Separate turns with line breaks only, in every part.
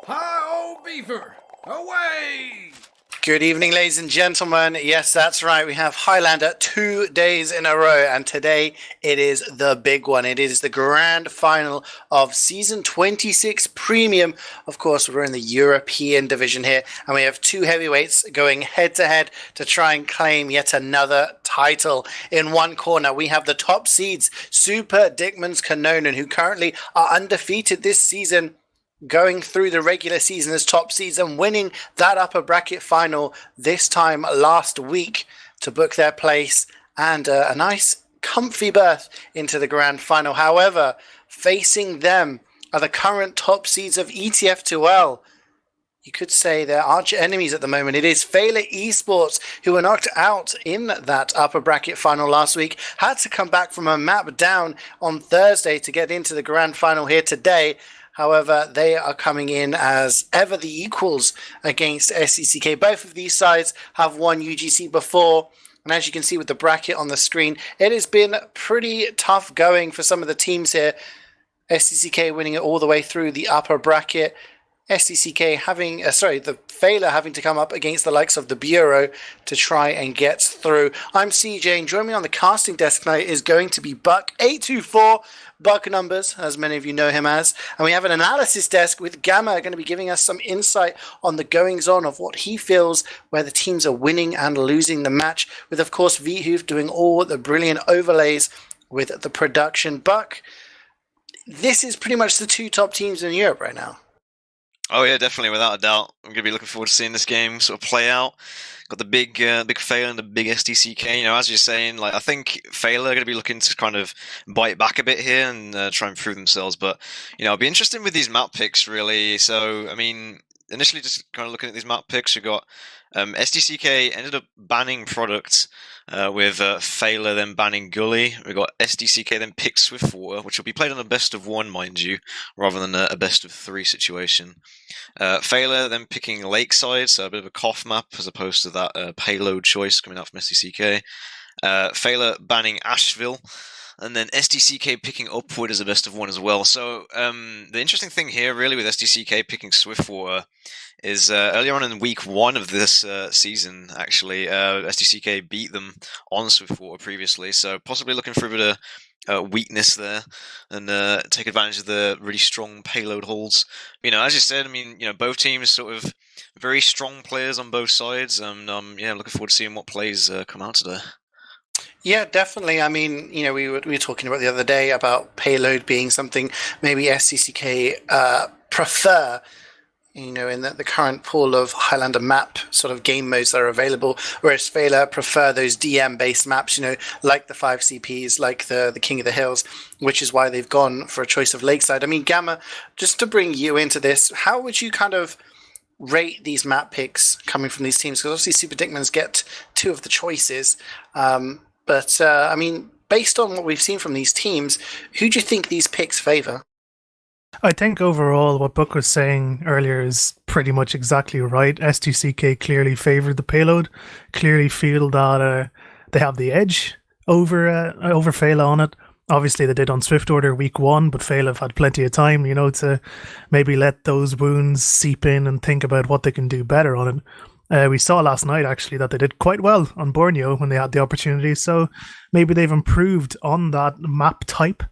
Hi-oh, beaver! Away!
Good evening, ladies and gentlemen. Yes, that's right. We have Highlander 2 days in a row, and today it is the big one. It is the grand final of Season 26 Premium. Of course, we're in the European division here, and we have two heavyweights going head-to-head to try and claim yet another title. In one corner, we have the top seeds, Super Dickmann's KANNONEN, who currently are undefeated this season, going through the regular season as top seeds and winning that upper bracket final this time last week to book their place and a nice comfy berth into the grand final. However, facing them are the current top seeds of TF2. You could say they're arch enemies at the moment. It is Feila eSports, who were knocked out in that upper bracket final last week, had to come back from a map down on Thursday to get into the grand final here today. However, they are coming in as ever the equals against SDCK. Both of these sides have won UGC before. And as you can see with the bracket on the screen, it has been pretty tough going for some of the teams here. SDCK winning it all the way through the upper bracket. SDCK the Feila having to come up against the likes of the Bureau to try and get through. I'm CeeJaey, and joining me on the casting desk tonight is going to be Buck824, Buck Numbers, as many of you know him as. And we have an analysis desk with Gamma going to be giving us some insight on the goings-on of what he feels, where the teams are winning and losing the match, with, of course, Wiethoofd doing all the brilliant overlays with the production. Buck, this is pretty much the two top teams in Europe right now.
Oh yeah, definitely, without a doubt. I'm going to be looking forward to seeing this game sort of play out. Got the big Feila and the big SDCK. You know, as you're saying, like I think Feila are going to be looking to kind of bite back a bit here and try and prove themselves. But you know, I'll be interested with these map picks really. So I mean, initially just kind of looking at these map picks, we got SDCK ended up banning product. With Feila then banning Gully. We've got SDCK then picked Swiftwater, which will be played on a best of one, mind you, rather than a best of three situation. Feila then picking Lakeside, so a bit of a cough map as opposed to that payload choice coming out from SDCK. Feila banning Asheville. And then SDCK picking Upward as a best of one as well. So the interesting thing here really with SDCK picking Swiftwater is earlier on in week one of this season, actually, SDCK beat them on Swiftwater previously. So possibly looking for a bit of weakness there and take advantage of the really strong payload holds. You know, as you said, I mean, you know, both teams sort of very strong players on both sides. Yeah, looking forward to seeing what plays come out today.
Yeah, definitely. I mean, you know, we were talking about the other day about payload being something maybe SDCK prefer, you know, in the current pool of Highlander map sort of game modes that are available, whereas Feila prefer those DM-based maps, you know, like the 5 CPs, like the King of the Hills, which is why they've gone for a choice of Lakeside. I mean, Gamma, just to bring you into this, how would you kind of rate these map picks coming from these teams? Because obviously Super Dickmann's get two of the choices. But I mean, based on what we've seen from these teams, who do you think these picks favour?
I think overall what Buck was saying earlier is pretty much exactly right. SDCK clearly favoured the payload, clearly feel that they have the edge over Feila on it. Obviously they did on Swiftwater week one, but Feila have had plenty of time, you know, to maybe let those wounds seep in and think about what they can do better on it. We saw last night, actually, that they did quite well on Borneo when they had the opportunity. So maybe they've improved on that map type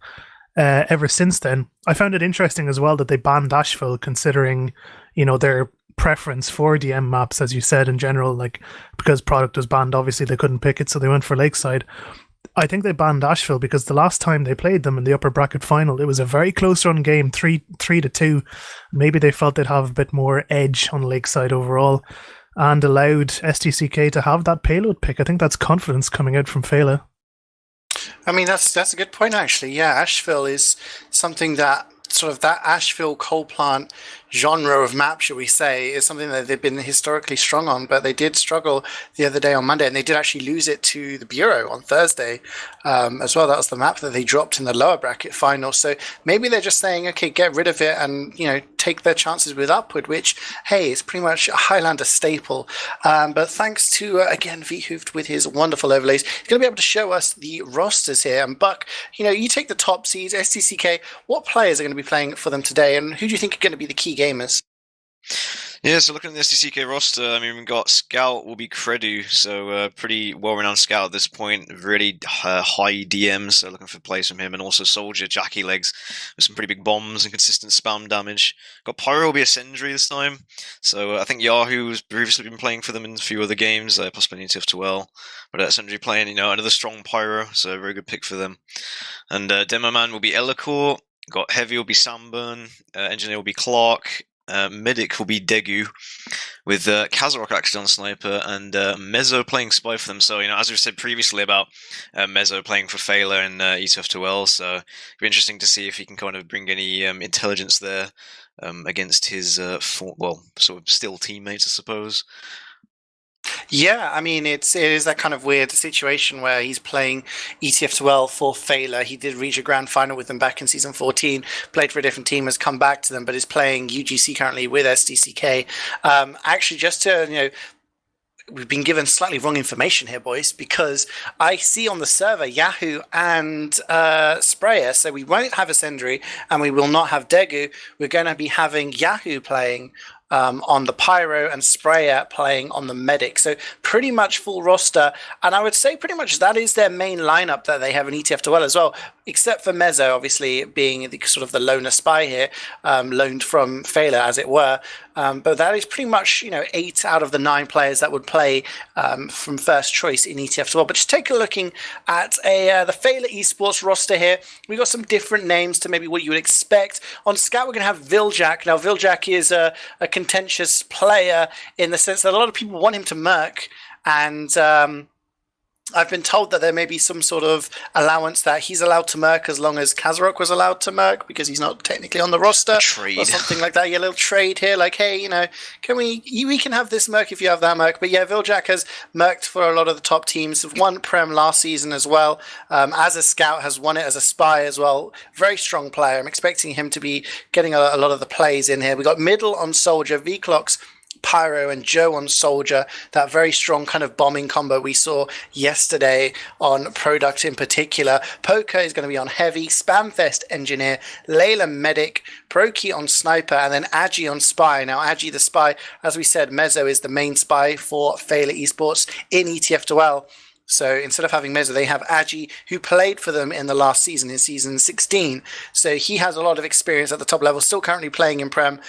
ever since then. I found it interesting as well that they banned Asheville, considering, you know, their preference for DM maps, as you said, in general. Like, because product was banned, obviously they couldn't pick it, so they went for Lakeside. I think they banned Asheville because the last time they played them in the upper bracket final, it was a very close run game, 3-2. Maybe they felt they'd have a bit more edge on Lakeside overall, and allowed SDCK to have that payload pick. I think that's confidence coming out from Feila.
I mean, that's a good point, actually. Yeah, Asheville is something that sort of that Asheville coal plant genre of map, should we say, is something that they've been historically strong on, but they did struggle the other day on Monday, and they did actually lose it to the Bureau on Thursday as well. That was the map that they dropped in the lower bracket final. So maybe they're just saying, okay, get rid of it and, you know, take their chances with Upward, which, hey, is pretty much a Highlander staple. But thanks to, again, Wiethoofd with his wonderful overlays, he's going to be able to show us the rosters here. And Buck, you know, you take the top seeds, SDCK, what players are going to be playing for them today, and who do you think are going to be the key gamers?
Yeah, so looking at the SDCK roster, I mean, we've got Scout will be Credu, so pretty well-renowned Scout at this point, really high DMs, so looking for plays from him, and also Soldier, Jackie Legs, with some pretty big bombs and consistent spam damage. Got Pyro will be a Sentry this time, so I think Yahoo has previously been playing for them in a few other games, possibly in TF2, but Sentry playing, another strong Pyro, so a very good pick for them. And Demo Man will be Elikor, got Heavy will be Samburn, Engineer will be Clark, Medic will be Degu, with Kazarok actually on Sniper, and Mezzo playing Spy for them. So, as we've said previously about Mezzo playing for Feila and Wiethoofd, so it'll be interesting to see if he can kind of bring any intelligence there against his, sort of still teammates, I suppose.
Yeah, I mean, it is that kind of weird situation where he's playing ETF2L for Feila. He did reach a grand final with them back in season 14, played for a different team, has come back to them, but is playing UGC currently with SDCK. Actually, just to, we've been given slightly wrong information here, boys, because I see on the server Yahoo and Sprayer, so we won't have a Sendry and we will not have Degu. We're going to be having Yahoo playing on the Pyro and Sprayer playing on the Medic. So pretty much full roster. And I would say pretty much that is their main lineup that they have in ETF2L as well, except for Mezzo, obviously being the sort of the loner spy here, loaned from Feila, as it were. But that is pretty much, 8 out of the 9 players that would play from first choice in ETF2L. But just take a looking at the Feila eSports roster here. We've got some different names to maybe what you would expect. On Scout, we're going to have Viljak. Now, Viljak is a contentious player in the sense that a lot of people want him to merc, and I've been told that there may be some sort of allowance that he's allowed to merc as long as Kazarok was allowed to merc because he's not technically on the roster or something like that. Yeah, a little trade here, like, hey, can we can have this merc if you have that merc. But yeah, Viljak has merced for a lot of the top teams. Won Prem last season as well. As a scout, has won it as a spy as well. Very strong player. I'm expecting him to be getting a lot of the plays in here. We got middle on Soldier, V-Clocks, Pyro, and Joe on Soldier, that very strong kind of bombing combo we saw yesterday on Product in particular. Poker is going to be on Heavy, Spamfest Engineer, Layla Medic, Proki on Sniper, and then Agi on Spy. Now, Agi the Spy, as we said, Mezzo is the main spy for Feila eSports in ETF2L. So instead of having Mezzo, they have Agi, who played for them in the last season, in season 16. So he has a lot of experience at the top level, still currently playing in Prem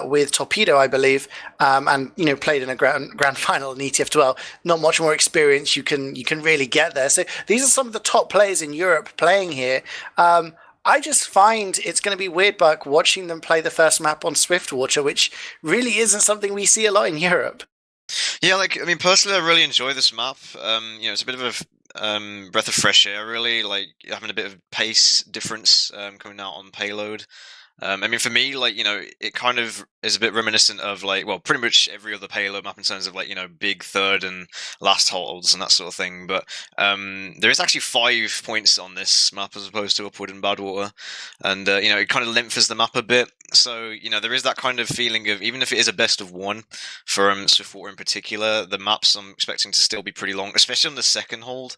with Torpedo, I believe, and played in a grand final in ETF2L. Not much more experience you can really get there. So these are some of the top players in Europe playing here. I just find it's going to be weird, Buck, watching them play the first map on Swiftwater, which really isn't something we see a lot in Europe.
Yeah, personally, I really enjoy this map. It's a bit of a breath of fresh air, really, like having a bit of pace difference coming out on payload. For me, it kind of is a bit reminiscent of pretty much every other payload map in terms of big third and last holds and that sort of thing. But there is actually 5 points on this map as opposed to Upward and Badwater, and it kind of lengthens the map a bit. So there is that kind of feeling of, even if it is a best of 1 for Swiftwater in particular, the maps I'm expecting to still be pretty long, especially on the second hold.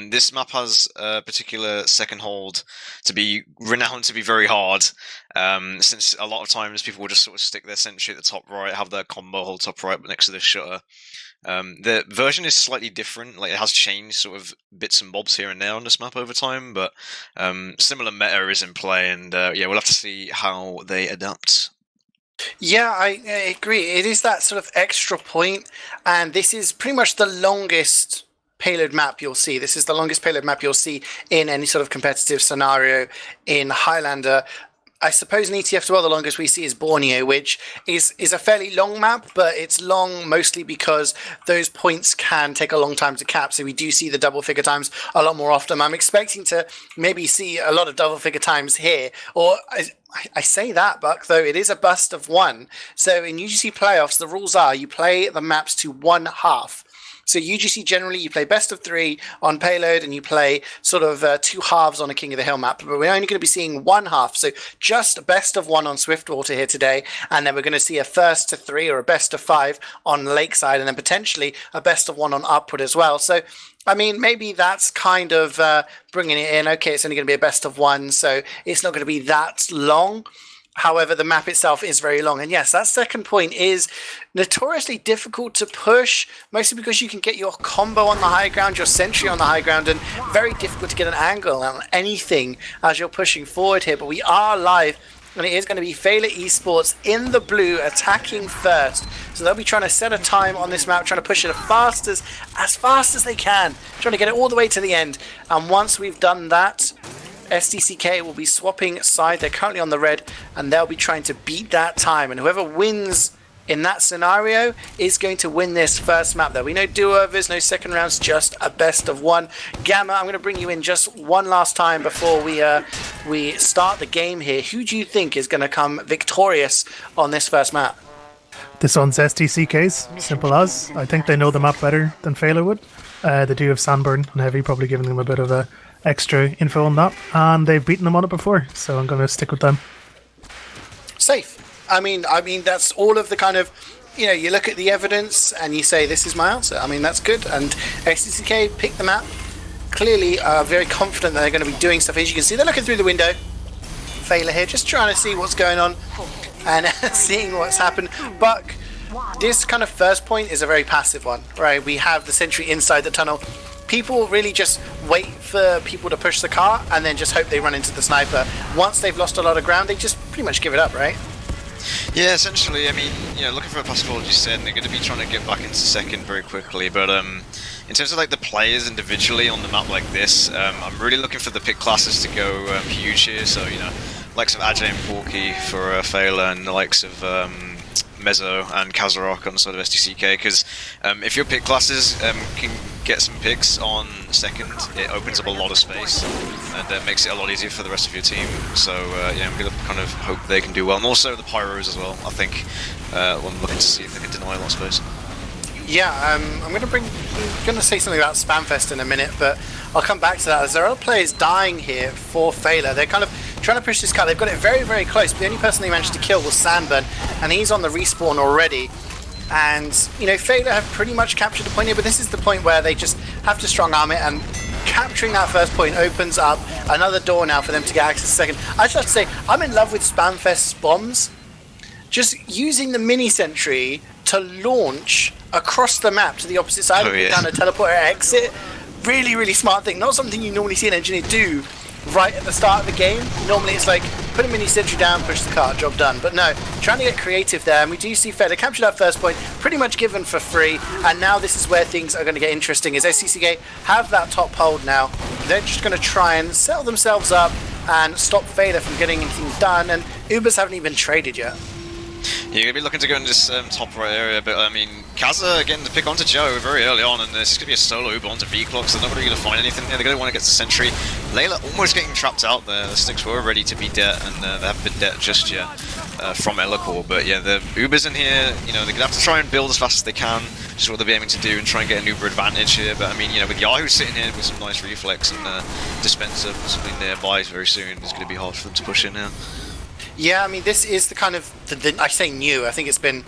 This map has a particular second hold to be renowned to be very hard, since a lot of times people will just sort of stick their sentry at the top right, have their combo hold top right next to the shutter. The version is slightly different, it has changed sort of bits and bobs here and there on this map over time, but similar meta is in play, and we'll have to see how they adapt.
Yeah, I agree. It is that sort of extra point, and this is pretty much the longest payload map you'll see. This is the longest payload map you'll see in any sort of competitive scenario in Highlander. I suppose in ETF2L the longest we see is Borneo, which is a fairly long map, but it's long mostly because those points can take a long time to cap. So we do see the double figure times a lot more often. I'm expecting to maybe see a lot of double figure times here, or I say that, Buck, though it is a best of 1. So in UGC playoffs, the rules are you play the maps to 1/2. So UGC generally you play best of 3 on payload, and you play sort of 2 halves on a King of the Hill map. But we're only going to be seeing 1/2, so just a best of 1 on Swiftwater here today, and then we're going to see a first to 3 or a best of 5 on Lakeside, and then potentially a best of 1 on Upward as well. So maybe that's kind of bringing it in. Okay, it's only going to be a best of 1, so it's not going to be that long. However, the map itself is very long. And yes, that second point is notoriously difficult to push, mostly because you can get your combo on the high ground, your sentry on the high ground, and very difficult to get an angle on anything as you're pushing forward here. But we are live, and it is going to be Feila eSports in the blue attacking first. So they'll be trying to set a time on this map, trying to push it as fast as they can, trying to get it all the way to the end. And once we've done that, SDCK will be swapping side. They're currently on the red, and they'll be trying to beat that time. And whoever wins in that scenario is going to win this first map. There'll be no do-overs, no second rounds, just a best of one. Gamma, I'm going to bring you in just one last time before we start the game here. Who do you think is going to come victorious on this first map?
This one's SDCK's, simple as. I think they know the map better than Feila would. They do have Sandburn and Heavy, probably giving them a bit of a extra info on that, and they've beaten them on it before, so I'm going to stick with them.
Safe. I mean that's all of the kind of, you look at the evidence and you say this is my answer. I mean, that's good. And SDCK picked the map, clearly very confident that they're going to be doing stuff. As you can see, they're looking through the window. Feila here, just trying to see what's going on and seeing what's happened. Buck, this kind of first point is a very passive one, right? We have the sentry inside the tunnel. People really just wait for people to push the car and then just hope they run into the sniper. Once they've lost a lot of ground, they just pretty much give it up, right?
Yeah, essentially. I mean, looking for a possible, as you said, they're going to be trying to get back into second very quickly. But in terms of like the players individually on the map like this, I'm really looking for the pick classes to go huge here. So likes of AJ and Porky for Feila, and the likes of Mezzo and Kazarok on the side of SDCK, because if your pick classes can get some picks on second, it opens up a lot of space and makes it a lot easier for the rest of your team. So yeah, I'm going to kind of hope they can do well, and also the Pyros as well. I think I'm looking to see if they can deny a lot of space.
Yeah, I'm going to say something about Spamfest in a minute, but I'll come back to that, as there are other players dying here for Feila. They're kind of trying to push this car. They've got it very, very close, but the only person they managed to kill was Sandburn, and he's on the respawn already. And, Feila have pretty much captured the point here, but this is the point where they just have to strong arm it, and capturing that first point opens up another door now for them to get access to second. I just have to say, I'm in love with Spamfest's bombs. Just using the mini sentry to launch across the map to the opposite side down a teleporter exit. Really, really smart thing. Not something you normally see an engineer do right at the start of the game. Normally it's like, put a mini sentry down, push the car, job done. But no, trying to get creative there, and we do see Feila capture that first point, pretty much given for free, and now this is where things are going to get interesting, as SDCK have that top hold now. They're just going to try and settle themselves up and stop Feila from getting anything done, and Ubers haven't even traded yet.
You're going to be looking to go in this top right area, but I mean, Kaza getting to pick onto Joe very early on, and this is going to be a solo Uber onto V-Clock, so they're not really going to find anything there. They're going to want to get to Sentry. Layla almost getting trapped out there. The sticks were ready to be dead, and they haven't been dead just yet from Elacor. But yeah, the Ubers in here, they're going to have to try and build as fast as they can, which is what they'll be aiming to do, and try and get an Uber advantage here. But I mean, with Yahoo sitting here with some nice reflex and Dispenser possibly nearby very soon, it's going to be hard for them to push in here.
Yeah, I mean, this is the kind of, I say new, I think it's been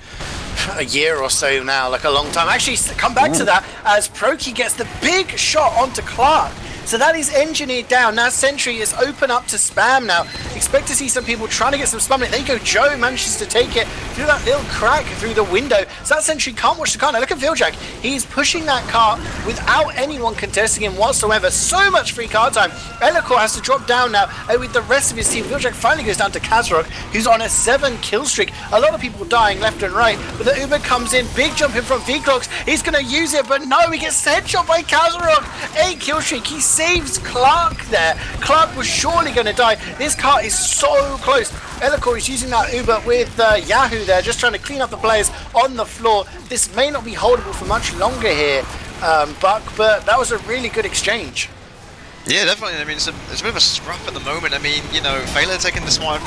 a year or so now, like a long time. Actually, come back to that, as Proki gets the big shot onto Clark. So that is engineered down. Now Sentry is open up to spam now. Expect to see some people trying to get some spam. There you go, Joe manages to take it through that little crack through the window. So that Sentry can't watch the car. Now look at Viljack. He's pushing that car without anyone contesting him whatsoever. So much free car time. Elacor has to drop down now with the rest of his team. Viljack finally goes down to Kazarok, who's on a 7 kill streak. A lot of people dying left and right, but the Uber comes in. Big jump in from V-Clocks. He's going to use it, but no, he gets headshot by Kazarok. 8 kill streak. He saves Clark there. Clark was surely going to die. This car is so close. Elacor is using that Uber with Yahoo there, just trying to clean up the players on the floor. This may not be holdable for much longer here, Buck, but that was a really good exchange.
Yeah, definitely. I mean, it's a bit of a scrap at the moment. I mean, Feila taking the smart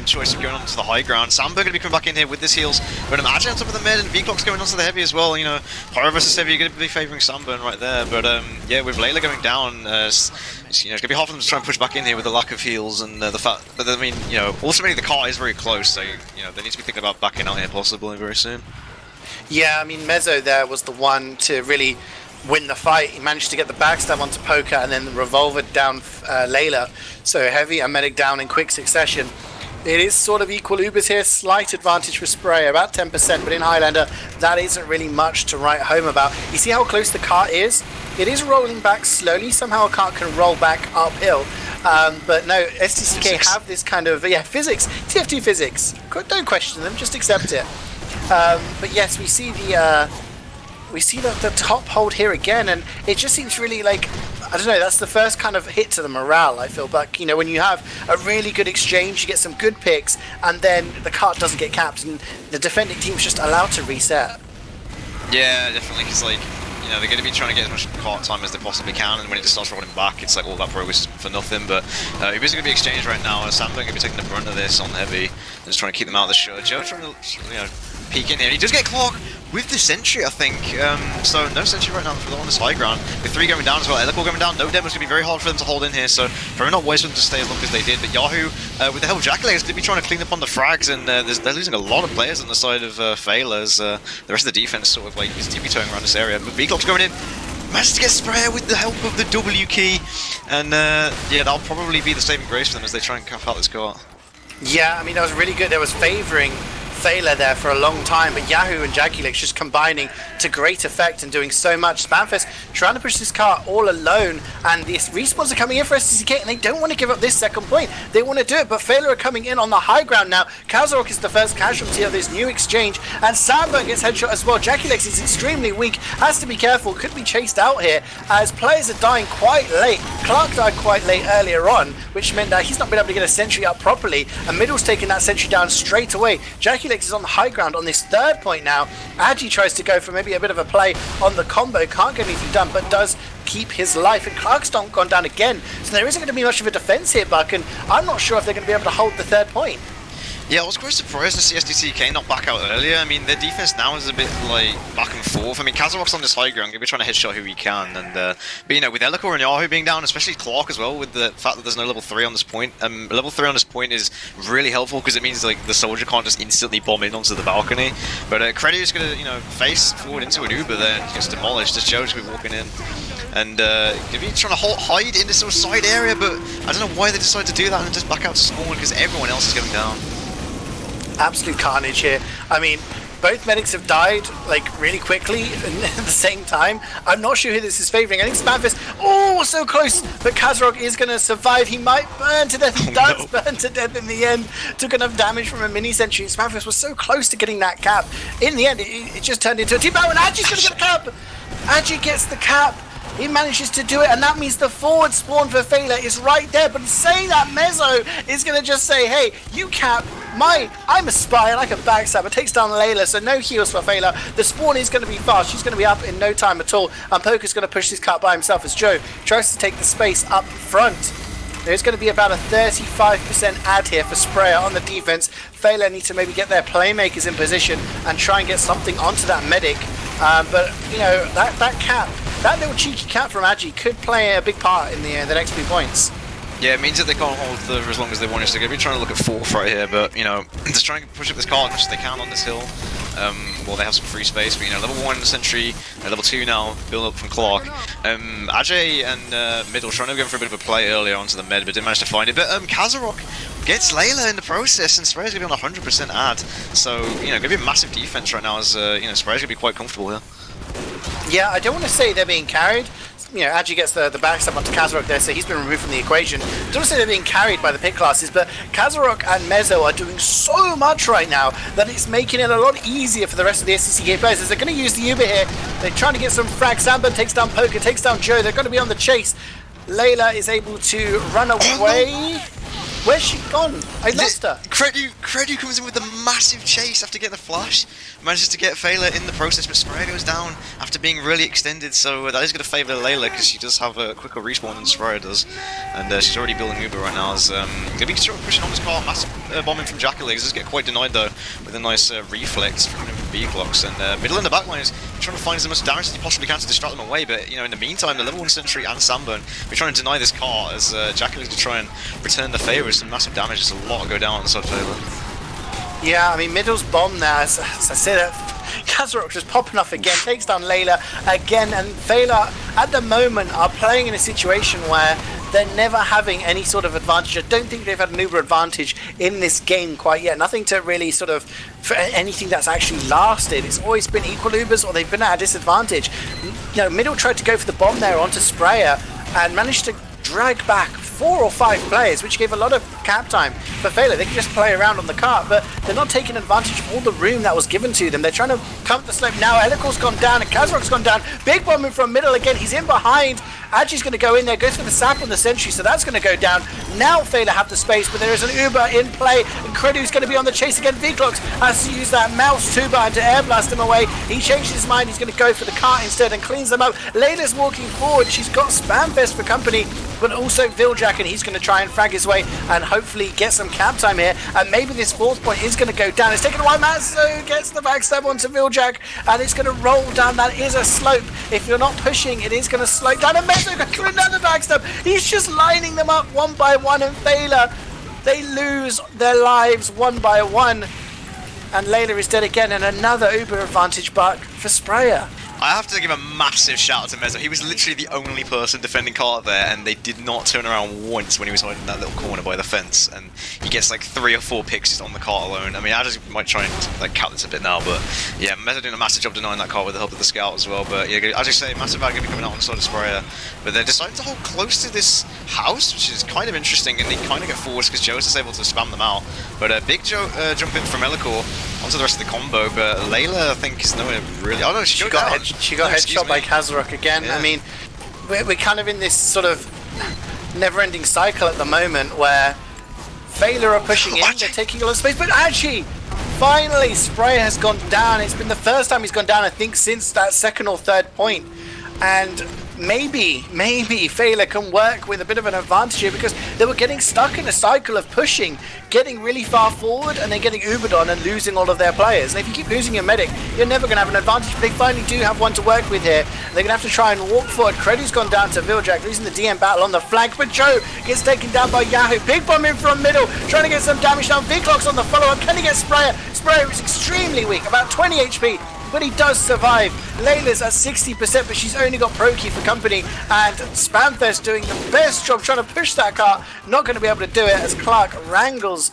choice of going onto the high ground. Sandberg going to be coming back in here with his heals. But Imagine on top of the mid, and V-Clock's going onto the heavy as well. Pyro versus heavy, you're going to be favouring Sunburn right there. But yeah, with Layla going down, it's going to be hard for them to try and push back in here with the lack of heals and the fact. But I mean, ultimately the car is very close, so they need to be thinking about backing out here possibly very soon.
Yeah, I mean, Mezzo there was the one to really win the fight. He managed to get the backstab onto Poker and then the revolver down Layla. So heavy and medic down in quick succession. It is sort of equal Ubers here, slight advantage for Spray, about 10%, but in Highlander, that isn't really much to write home about. You see how close the cart is? It is rolling back slowly, somehow a cart can roll back uphill. But no, SDCK
Physics.
have this kind of, physics, TF2 physics. Don't question them, just accept it. But yes, we see the top hold here again, and it just seems really like, I don't know, that's the first kind of hit to the morale, I feel. But, you know, when you have a really good exchange, you get some good picks, and then the cart doesn't get capped, and the defending team's just allowed to reset.
Yeah, definitely, because, like, you know, they're going to be trying to get as much cart time as they possibly can, and when it just starts rolling back, it's like all that progress for nothing. But Ubers are going to be exchanged right now, and Sambo going to be taking the brunt of this on heavy, and just trying to keep them out of the show. Joe trying to, you know, peek in here. He does get Clark with the sentry, I think. So no sentry right now for on this high ground. With 3 going down as well, Elical going down, no demo's going to be very hard for them to hold in here, so probably not wise for them to stay as long as they did. But Yahoo, with the help of JackeyLay, is going to be trying to clean up on the frags, and they're losing a lot of players on the side of Feila, as the rest of the defense sort of like is tiptoeing around this area. But B-Clock's going in. Managed to get Sprayer with the help of the W key, and yeah, that'll probably be the saving grace for them as they try and cap out this cart.
Yeah, I mean, that was really good. That was favouring Feila there for a long time, but Yahoo and JackeyLay just combining to great effect and doing so much. Spamfest trying to push this car all alone, and these respawns are coming in for SDCK, and they don't want to give up this second point. They want to do it, but Feila are coming in on the high ground now. Kazarok is the first casualty of this new exchange, and Sandberg gets headshot as well. JackeyLay is extremely weak, has to be careful, could be chased out here, as players are dying quite late. Clark died quite late earlier on, which meant that he's not been able to get a sentry up properly, and Middle's taking that sentry down straight away. JackeyLay is on the high ground on this third point now. Agi tries to go for maybe a bit of a play on the combo, can't get anything done, but does keep his life, and Clark's gone down again, so there isn't going to be much of a defense here, Buck, and I'm not sure if they're going to be able to hold the third point.
Yeah, I was quite surprised to see SDCK not back out earlier. I mean, their defense now is a bit like back and forth. I mean, Kazarok's on this high ground, going to be trying to headshot who he can, and but you know, with Elikor and Yahoo being down, especially Clark as well, with the fact that there's no level 3 on this point, level 3 on this point is really helpful because it means like the soldier can't just instantly bomb in onto the balcony. But Creddy is going to, you know, face forward into an Uber there, and gets demolished. As Joe's going to be walking in, and going to be trying to hide in this sort of side area, but I don't know why they decided to do that and just back out to spawn because everyone else is going down.
Absolute carnage here. I mean, both medics have died like really quickly at the same time. I'm not sure who this is favouring. I think Spamfist, oh, so close, but Kazarok is going to survive. He might burn to death. He does burn to death in the end. Took enough damage from a mini sentry. Spamfist was so close to getting that cap. In the end, it just turned into a T-bow, and Agi's going to get the cap. Agi gets the cap. He manages to do it, and that means the forward spawn for Feila is right there. But saying that, Mezzo is going to just say, hey, you cap, I'm a spy and I can backstab. It takes down Layla, so no heals for Feila. The spawn is going to be fast. She's going to be up in no time at all. And Poker's going to push this cut by himself as Joe tries to take the space up front. There's going to be about a 35% ad here for Sprayer on the defense. Feila need to maybe get their playmakers in position and try and get something onto that medic. But, you know, that cap, that little cheeky cap from Agi could play a big part in the next few points.
Yeah, it means that they can't hold for as long as they want. So they're going to be trying to look at fourth right here, but, you know, just trying to push up this car as much as they can on this hill. Well, they have some free space, but, you know, level 1 sentry, level 2 now, build up from Clark. Ajay and Middle trying to go for a bit of a play earlier onto the med, but didn't manage to find it. But Kazarok gets Layla in the process, and Sprayer's going to be on 100% ad. So, you know, going to be a massive defense right now, as, you know, Sprayer's going to be quite comfortable here.
Yeah, I don't want to say they're being carried. You know, Agi gets the backstab onto Kazarok there, so he's been removed from the equation. I don't want to say they're being carried by the pick classes, but Kazarok and Mezzo are doing so much right now that it's making it a lot easier for the rest of the SDCK players, as they're going to use the Uber here. They're trying to get some frags. Sandburn takes down Poker, takes down Joe. They're going to be on the chase. Layla is able to run away. Where's she gone? I lost her.
Credu comes in with a massive chase after getting the flash. Manages to get Feila in the process, but Sprayer goes down after being really extended, so that is going to favour Layla because she does have a quicker respawn than Sprayer does. And she's already building Uber right now. As going to be pushing on this car, massive bombing from JackeyLay. Does get quite denied though, with a nice reflex from B-Clocks. And Middle in the backline is trying to find as much damage as he possibly can to distract them away, but, you know, in the meantime, the level 1 sentry and Sandburn we're trying to deny this car as JackeyLay to try and return the favour. Some massive damage, just a lot go down on the side of Layla.
Yeah, I mean, Middle's bomb now, as I said, Kazarok just popping off again, takes down Layla again, and Feila at the moment are playing in a situation where they're never having any sort of advantage. I don't think they've had an Uber advantage in this game quite yet. Nothing to really sort of, for anything that's actually lasted. It's always been equal Ubers or they've been at a disadvantage. You know, Middle tried to go for the bomb there onto Sprayer and managed to drag back 4 or 5 players, which gave a lot of cap time for Feila. They can just play around on the cart, but they're not taking advantage of all the room that was given to them. They're trying to come up the slope now. Elikor's gone down and Kazrok's gone down. Big bomb in from middle again. He's in behind. Aji's going to go in there, goes for the sap on the sentry, so that's going to go down. Now Feila have the space, but there is an Uber in play, and Credu's going to be on the chase again. Viklux has to use that mouse 2-button to air blast him away. He changes his mind. He's going to go for the cart instead and cleans them up. Layla's walking forward. She's got Spamfest for company, but also Viljack, and he's going to try and frag his way and hopefully get some cap time here. And maybe this 4th point is going to go down. It's taken a while. Mazzo gets the backstab onto Viljack, and it's going to roll down. That is a slope. If you're not pushing, it is going to slope down. And Mazzo goes for another backstab. He's just lining them up one by one, and Feila, they lose their lives one by one. And Layla is dead again, and another Uber advantage back for Sprayer.
I have to give a massive shout out to Mezzo. He was literally the only person defending Carter there, and they did not turn around once when he was hiding in that little corner by the fence. And he gets like 3 or 4 picks on the cart alone. I mean, I just might try and like count this a bit now, but yeah, Mezzo doing a massive job denying that cart with the help of the scout as well. But yeah, as you say, Massive are going to be coming out on the side of Sprayer, but they're deciding to hold close to this house, which is kind of interesting, and they kind of get forwards because Joe's is able to spam them out. But Big Joe jump in from Elikor onto the rest of the combo, but Layla I think is nowhere really. Oh no, she got
headshot by Kazarok again.
Yeah.
I mean, we're kind of in this sort of never-ending cycle at the moment where Feila are pushing in, they're taking a lot of space, but actually, finally, Sprayer has gone down. It's been the first time he's gone down, I think, since that 2nd or 3rd point. And maybe Feila can work with a bit of an advantage here because they were getting stuck in a cycle of pushing, getting really far forward and then getting Ubered on and losing all of their players. And if you keep losing your medic, you're never going to have an advantage, but they finally do have one to work with here. They're going to have to try and walk forward. Credu's gone down to Viljack, losing the DM battle on the flank, but Joe gets taken down by Yahoo. Big bomb in from middle, trying to get some damage down. Viclock's on the follow-up. Can he get Sprayer? Sprayer is extremely weak, about 20 HP. But he does survive. Layla's at 60%, but she's only got Pro Key for company, and Spamfest doing the best job trying to push that cart. Not going to be able to do it as Clark wrangles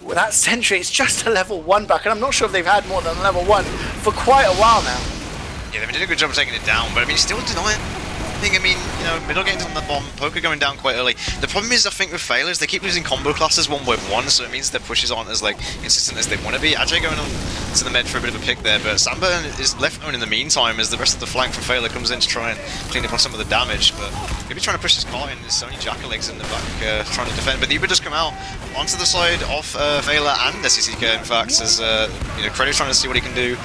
with that sentry. It's just a level 1 back, and I'm not sure if they've had more than level 1 for quite a while now.
Yeah, they did a good job of taking it down, but I mean, still denying. I mean, you know, middle game's on the bomb, poker going down quite early. The problem is, I think, with Feila, they keep losing combo classes 1 by 1, so it means their pushes aren't as, like, consistent as they want to be. Ajay going on to the med for a bit of a pick there, but Samba is left alone in the meantime as the rest of the flank from Feila comes in to try and clean up on some of the damage, but maybe trying to push this cart in. There's only Jackalegs in the back trying to defend, but the Uber does come out onto the side of Feila and SDCK, in fact, as, you know, Credu's trying to see what he can do,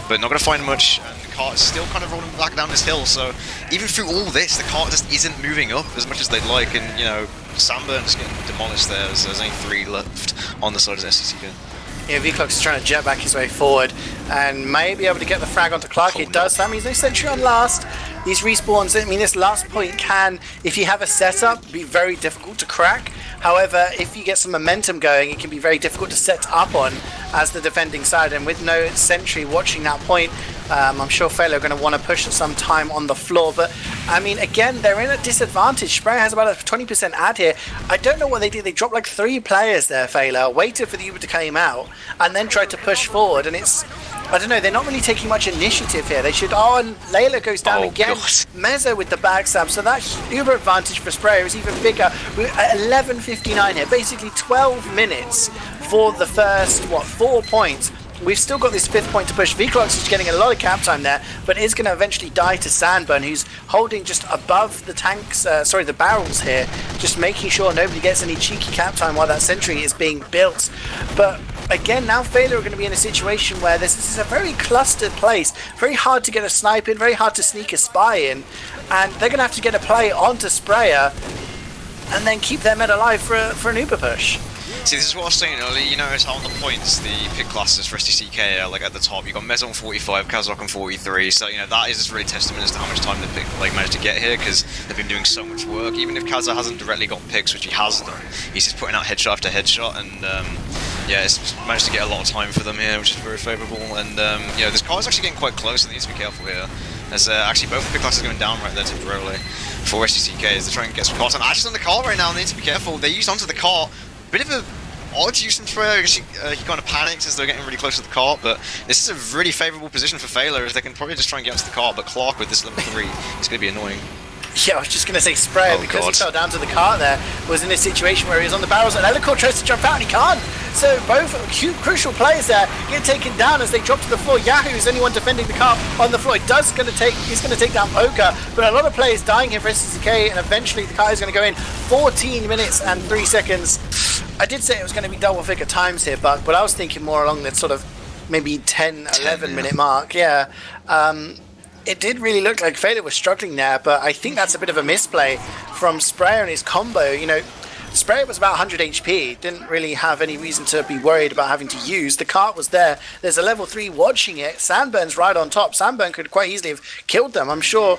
but not going to find much. Cart is still kind of rolling back down this hill, so even through all this, the cart just isn't moving up as much as they'd like, and you know, Sandburn is getting demolished there as there's only 3 left on the side of SDCK.
Yeah, Vclox is trying to jet back his way forward and may be able to get the frag onto Clark. It does. That means no sentry on last. These respawns, I mean, this last point can, if you have a setup, be very difficult to crack. However, if you get some momentum going, it can be very difficult to set up on as the defending side. And with no sentry watching that point, I'm sure Feila are going to want to push some time on the floor. But, I mean, again, they're in a disadvantage. Sprayer has about a 20% ad here. I don't know what they did. They dropped like 3 players there, Feila, waited for the Uber to come out, and then tried to push forward. And it's, I don't know, they're not really taking much initiative here. They should, oh, and Layla goes down again. God. Mezzo with the backstab, so that Uber advantage for Sprayer is even bigger. We're at 11:59 here, basically 12 minutes for the first, 4 points. We've still got this 5th point to push. Vclox is getting a lot of cap time there, but is going to eventually die to Sandburn, who's holding just above the tanks, the barrels here, just making sure nobody gets any cheeky cap time while that sentry is being built. But again, now Feila are going to be in a situation where this is a very clustered place, very hard to get a snipe in, very hard to sneak a spy in, and they're going to have to get a play onto Sprayer and then keep their med alive for an Uber push.
See, this is what I was saying earlier. You notice how on the points the pick classes for SDCK are like at the top. You got Mez on 45, Kazak on 43. So you know that is just really testament as to how much time they've managed to get here, because they've been doing so much work. Even if Kazak hasn't directly got picks, which he has done, he's just putting out headshot after headshot, and yeah, it's managed to get a lot of time for them here, which is very favourable. And you know, this car is actually getting quite close, and they need to be careful here. As actually both pick classes going down right there temporarily for SDCK as they try and get some carts. And Ash's on the cart right now, and they need to be careful. They used onto the cart. Bit of a odd use from Priori. He kind of panics as they're getting really close to the cart, but this is a really favourable position for Feila as they can probably just try and get onto the cart, but Clark with this level 3 is going to be annoying.
Yeah, I was just going to say Sprayer, because he fell down to the cart there, was in a situation where he was on the barrels, and Elikor tries to jump out and he can't. So both crucial players there get taken down as they drop to the floor. Yahoo is the only one defending the cart on the floor. He's going to take down Poker, but a lot of players dying here for SDCK, and eventually the cart is going to go in. 14 minutes and 3 seconds. I did say it was going to be double figure times here, Buck, but I was thinking more along that sort of maybe 10, 11 minute mark. Yeah. It did really look like Feila was struggling there, but I think that's a bit of a misplay from Sprayer and his combo. You know, Sprayer was about 100 HP, didn't really have any reason to be worried about having to use. The cart was there. There's a level 3 watching it. Sandburn's right on top. Sandburn could quite easily have killed them. I'm sure,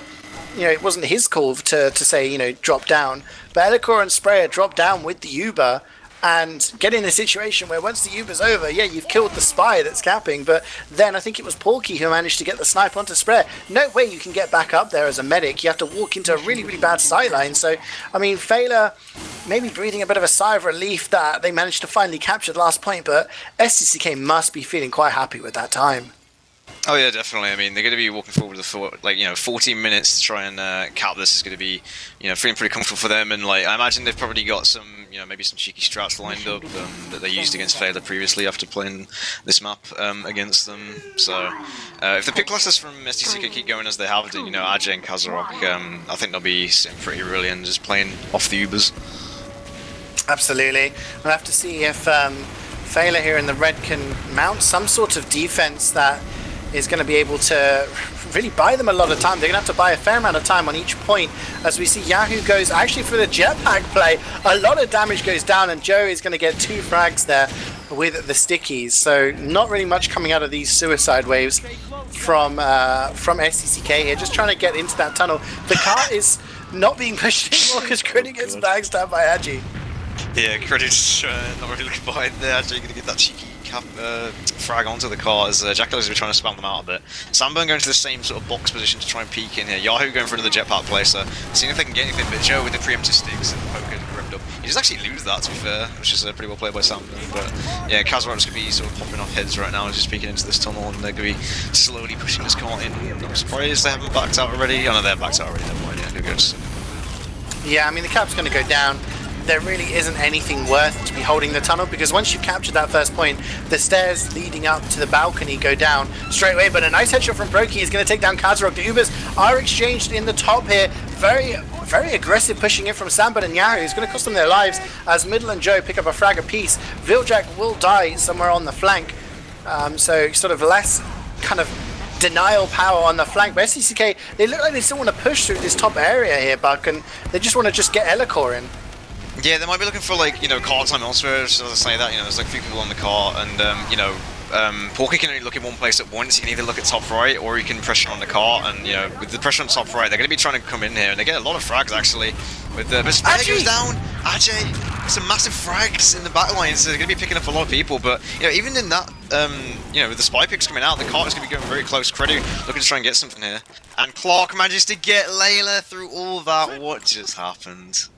you know, it wasn't his call to say, you know, drop down. But Elikor and Sprayer dropped down with the Uber and get in a situation where once the Uber's over, yeah, you've killed the spy that's capping, but then I think it was Porky who managed to get the snipe onto Sprayer. No way you can get back up there as a medic. You have to walk into a really, really bad sideline. So, I mean, Feila maybe breathing a bit of a sigh of relief that they managed to finally capture the last point, but SDCK must be feeling quite happy with that time.
Oh yeah, definitely. I mean, they're going to be walking forward with 14 minutes to try and cap this is going to be, you know, feeling pretty comfortable for them. And like, I imagine they've probably got some, you know, maybe some cheeky strats lined up that they used against Feila previously after playing this map against them. So if the pick classes from SDCK keep going as they have, you know, Ajay and Kazarok, I think they'll be sitting pretty early and just playing off the Ubers.
Absolutely. We'll have to see if Feila here in the red can mount some sort of defense that is going to be able to really buy them a lot of time. They're going to have to buy a fair amount of time on each point as we see Yahoo goes actually for the jetpack play. A lot of damage goes down and Joe is going to get 2 frags there with the stickies. So not really much coming out of these suicide waves from SDCK here. Just trying to get into that tunnel. The cart is not being pushed anymore because Credit gets backstabbed by Agi.
Yeah, Credit's not really looking behind there. Actually going to get that cheeky frag onto the car as Jackalers are trying to spam them out a bit. Sandburn going to the same sort of box position to try and peek in here. Yahoo going for another jetpack play, so seeing if they can get anything, but Joe with the preemptive sticks and Poker ripped up. He does actually lose that, to be fair, which is pretty well played by Sandburn. But yeah, Kazarok's going to be sort of popping off heads right now as he's peeking into this tunnel, and they're going to be slowly pushing this car in. I'm surprised they haven't backed out already. Oh no, they're backed out already, never mind. Yeah, good.
Yeah, I mean, the cap's going to go down. There really isn't anything worth to be holding the tunnel because once you've captured that first point, the stairs leading up to the balcony go down straight away. But a nice headshot from Brokey is going to take down Kazarok. The Ubers are exchanged in the top here. Very, very aggressive pushing in from Sambon and Yahoo. It's going to cost them their lives as Middle and Joe pick up a frag apiece. Viljack will die somewhere on the flank. So sort of less kind of denial power on the flank. But SDCK, they look like they still want to push through this top area here, Buck, and they just want to just get Elikor in.
Yeah, they might be looking for, like, you know, car time elsewhere, so to say that, you know, there's like 3 people on the car, and, you know, Porky can only look in one place at once. He can either look at top right, or he can pressure on the car, and, you know, with the pressure on top right, they're going to be trying to come in here, and they get a lot of frags, actually, with the... But Sprayer goes down! Ajay! Some massive frags in the back line, so they're going to be picking up a lot of people, but, you know, even in that, you know, with the spy picks coming out, the car is going to be going very close. Credu looking to try and get something here. And Clark manages to get Layla through all that. What just happened?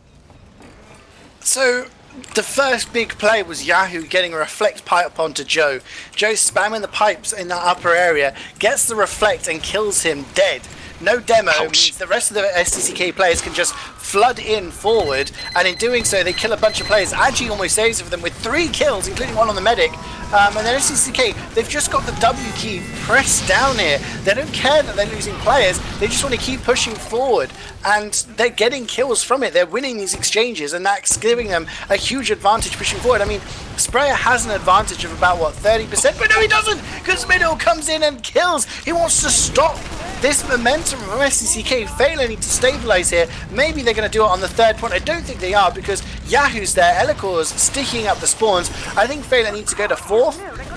So, the first big play was Yahoo getting a reflect pipe onto Joe. Joe spamming the pipes in that upper area, gets the reflect and kills him dead. No demo means the rest of the SDCK players can just flood in forward, and in doing so they kill a bunch of players. Agi almost saves of them with 3 kills, including one on the medic. And then SDCK, they've just got the W key pressed down here. They don't care that they're losing players, they just want to keep pushing forward, and they're getting kills from it. They're winning these exchanges, and that's giving them a huge advantage pushing forward. I mean, Sprayer has an advantage of about, what, 30%? But no, he doesn't, because Middle comes in and kills. He wants to stop this momentum from SDCK. Feila need to stabilize here. Maybe they're going to do it on the 3rd point. I don't think they are, because Yahoo's there, Elikor's sticking up the spawns. I think Feila needs to go to 4th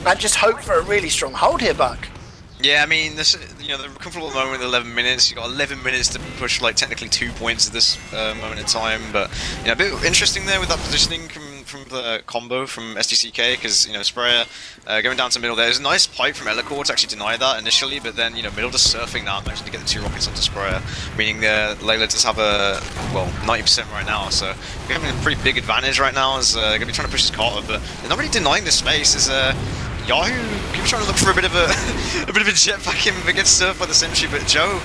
and just hope for a really strong hold here, Buck.
Yeah, I mean, this, you know, they're comfortable at the moment with 11 minutes. You've got 11 minutes to push, like, technically 2 points at this moment in time. But, you know, a bit interesting there with that positioning from from the combo from SDCK because, you know, Sprayer going down to middle there. There's a nice pipe from Elocore to actually deny that initially, but then, you know, middle just surfing that, managing to get the 2 rockets onto Sprayer, meaning Layla does have a, well, 90% right now, so we're having a pretty big advantage right now as going to be trying to push his Carter, but they're not really denying this space. Is Yahoo keeps trying to look for a bit of a a bit of a jetpack in, but gets surfed by the sentry, but Joe,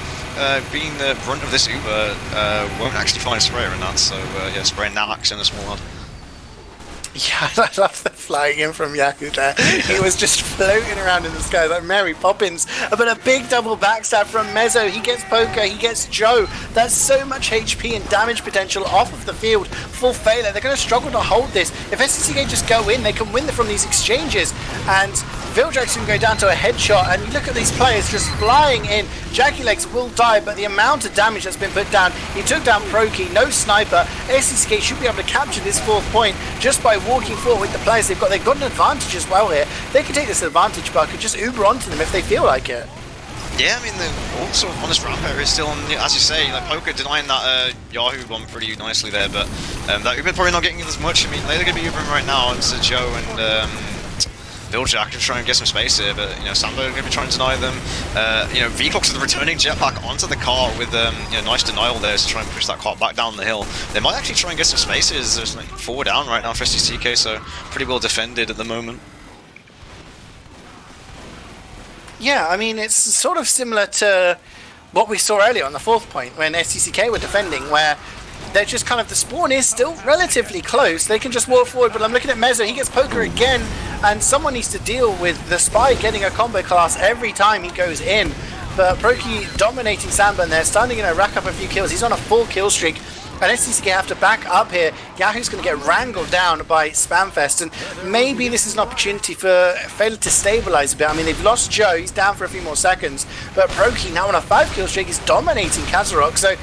being the brunt of this Uber, won't actually find Sprayer in that, so yeah, Sprayer now actually in a small one.
Yeah, I love the flying in from Yahoo there. He was just floating around in the sky like Mary Poppins. But a big double backstab from Mezzo. He gets Poker, he gets Joe. That's so much HP and damage potential off of the field for Feila. They're going to struggle to hold this. If SDCK just go in, they can win from these exchanges. And Vildrax can go down to a headshot. And you look at these players just flying in. Jackie Legs will die, but the amount of damage that's been put down, he took down Proki, no sniper. SDCK should be able to capture this 4th point just by walking forward with the players they've got an advantage as well here. They can take this advantage, Buck, and just Uber onto them if they feel like it.
Yeah, I mean, the also on this ramp area is still on, as you say, like Poker denying that Yahoo bomb pretty nicely there, but that Uber probably not getting as much. I mean, they're going to be Ubering right now, and so Joe and Viljack to try and get some space here, but, you know, Sambo going to be trying to deny them. You know, V-Clocks with the returning jetpack onto the car with, you know, nice denial there to try and push that car back down the hill. They might actually try and get some spaces. There's like 4 down right now for SDCK, so pretty well defended at the moment.
Yeah, I mean, it's sort of similar to what we saw earlier on the 4th point when SDCK were defending, where they're just kind of, the spawn is still relatively close. They can just walk forward, but I'm looking at Mezzo. He gets Poker again, and someone needs to deal with the Spy getting a combo class every time he goes in. But Proki dominating Sandburn there, starting to rack up a few kills. He's on a 4 kill streak. And SDCK have to back up here. Yahoo's going to get wrangled down by Spamfest, and maybe this is an opportunity for Feila to stabilize a bit. I mean, they've lost Joe, he's down for a few more seconds, but Proki now on a 5 kill streak is dominating Kazarok, so,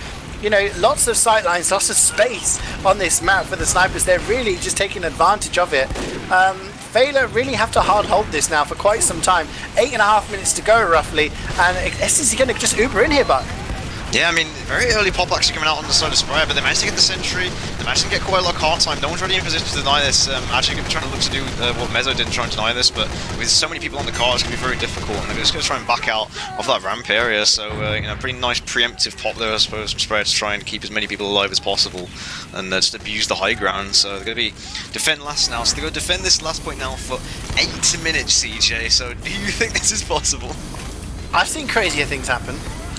you know, lots of sightlines, lots of space on this map for the snipers. They're really just taking advantage of it. Feila really have to hard hold this now for quite some time. 8.5 minutes to go roughly, and SDCK going to just Uber in here, Buck.
Yeah, I mean, very early pop actually coming out on the side of Sprayer, but they managed to get the sentry, they managed to get quite a lot of cart time. No one's really in position to deny this. Actually going to be trying to look to do what Mezzo did and try and deny this, but with so many people on the car, it's going to be very difficult, and they're just going to try and back out of that ramp area. So, you know, pretty nice preemptive pop there, I suppose, from Sprayer to try and keep as many people alive as possible, and just abuse the high ground. So they're going to be defend last now, so they're going to defend this last point now for 8 minutes, CeeJaey. So do you think this is possible?
I've seen crazier things happen.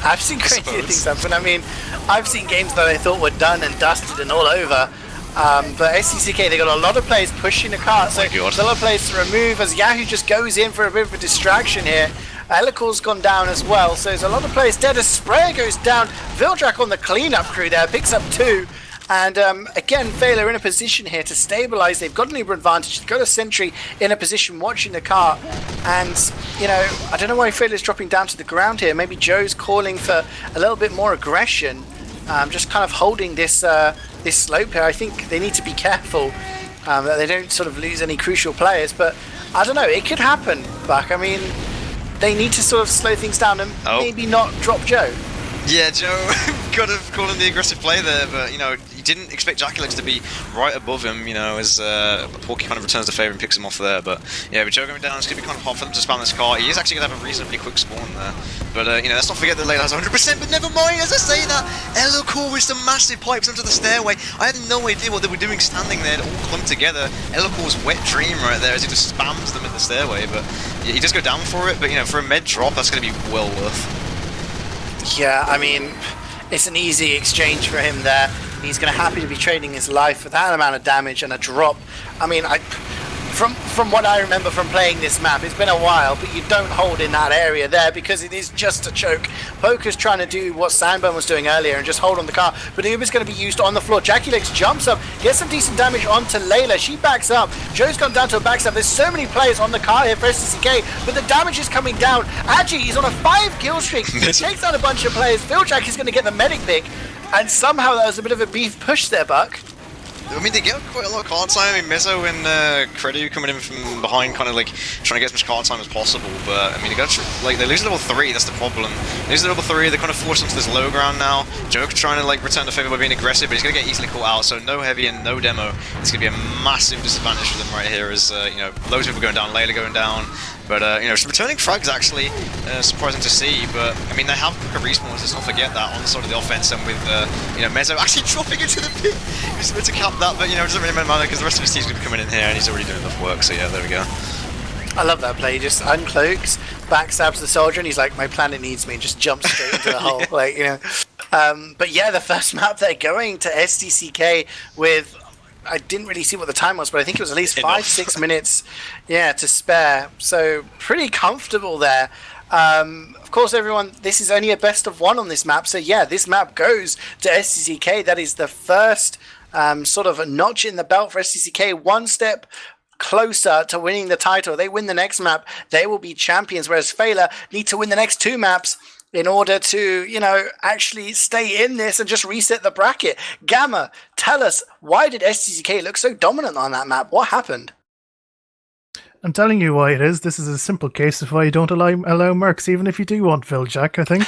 I've seen crazier things happen. I mean, I've seen games that I thought were done and dusted and all over. But SDCK, they got a lot of players pushing the cart, so there's a lot of players to remove as Yahoo just goes in for a bit of a distraction here. Elicor's gone down as well, so there's a lot of players dead as Sprayer goes down. Vildrak on the cleanup crew there, picks up 2. And again, Feila in a position here to stabilize. They've got an Uber advantage. They've got a sentry in a position watching the car. And, you know, I don't know why Feila's dropping down to the ground here. Maybe Joe's calling for a little bit more aggression. Just kind of holding this this slope here. I think they need to be careful that they don't sort of lose any crucial players. But I don't know, it could happen, Buck. I mean, they need to sort of slow things down and maybe not drop Joe.
Yeah, Joe could have called him the aggressive play there, but, you know, he didn't expect Jackulegs to be right above him, you know, as Porky kind of returns the favour and picks him off there. But, yeah, with Joe going down, it's going to be kind of hard for them to spam this car. He is actually going to have a reasonably quick spawn there. But, you know, let's not forget that Layla has 100%, but never mind, as I say that, Elocore with some massive pipes onto the stairway. I had no idea what they were doing standing there to all clump together. Elocore's wet dream right there as he just spams them in the stairway, but yeah, he does go down for it, but, you know, for a med drop, that's going to be well worth.
Yeah, I mean, it's an easy exchange for him there. He's going to happy to be trading his life for that amount of damage and a drop. I mean, from what I remember from playing this map, it's been a while, but you don't hold in that area there because it is just a choke. Poker's trying to do what Sandburn was doing earlier and just hold on the car, but Uber's going to be used on the floor. Jackie Legs jumps up, gets some decent damage onto Layla. She backs up. Joe's gone down to a backstab. There's so many players on the car here for SDCK, but the damage is coming down. Agi, he's on a 5 kill streak. He takes out a bunch of players. Phil Jack is going to get the medic pick, and somehow that was a bit of a beef push there, Buck.
I mean, they get quite a lot of card time. I mean, Mezzo and Credu coming in from behind, kind of like trying to get as much card time as possible. But I mean, they lose level 3. That's the problem. They lose level 3. They're kind of forced into this low ground now. Joker trying to like return the favor by being aggressive, but he's gonna get easily caught out. So no heavy and no demo. It's gonna be a massive disadvantage for them right here. As you know, loads of people going down, Layla going down. But, you know, some returning frags actually surprising to see, but, I mean, they have quicker respawns, let's not forget that, on the side of the offense, and with, you know, Mezzo actually dropping into the pit. He's meant to cap that, but, you know, it doesn't really matter because the rest of his team's going to be coming in here, and he's already doing enough work, so yeah, there we go.
I love that play. He just uncloaks, backstabs the soldier, and he's like, my planet needs me, and just jumps straight into the hole, like, you know. But yeah, the first map they're going to SDCK with... I didn't really see what the time was, but I think it was at least 5-6 minutes, yeah, to spare. So pretty comfortable there. Of course, everyone, this is only a best of 1 on this map. So yeah, this map goes to SDCK. That is the first sort of notch in the belt for SDCK. One step closer to winning the title. They win the next map, they will be champions. Whereas Feila need to win the next 2 maps in order to, you know, actually stay in this and just reset the bracket. Gamma, tell us, why did SDCK look so dominant on that map? What happened?
I'm telling you why it is. This is a simple case of why you don't allow mercs, even if you do want Viljack, I think.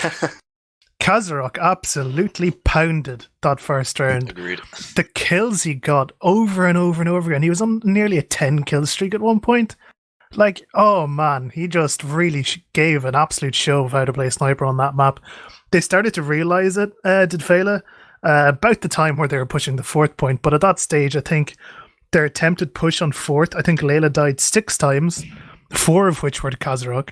Kazarok absolutely pounded that first round.
Agreed.
The kills he got over and over and over again. He was on nearly a 10 kill streak at one point. Like, oh man, he just really gave an absolute show of how to play sniper on that map. They started to realise it, did Feila, about the time where they were pushing the 4th point. But at that stage, I think their attempted push on 4th, I think Layla died 6 times, 4 of which were to Kazarok.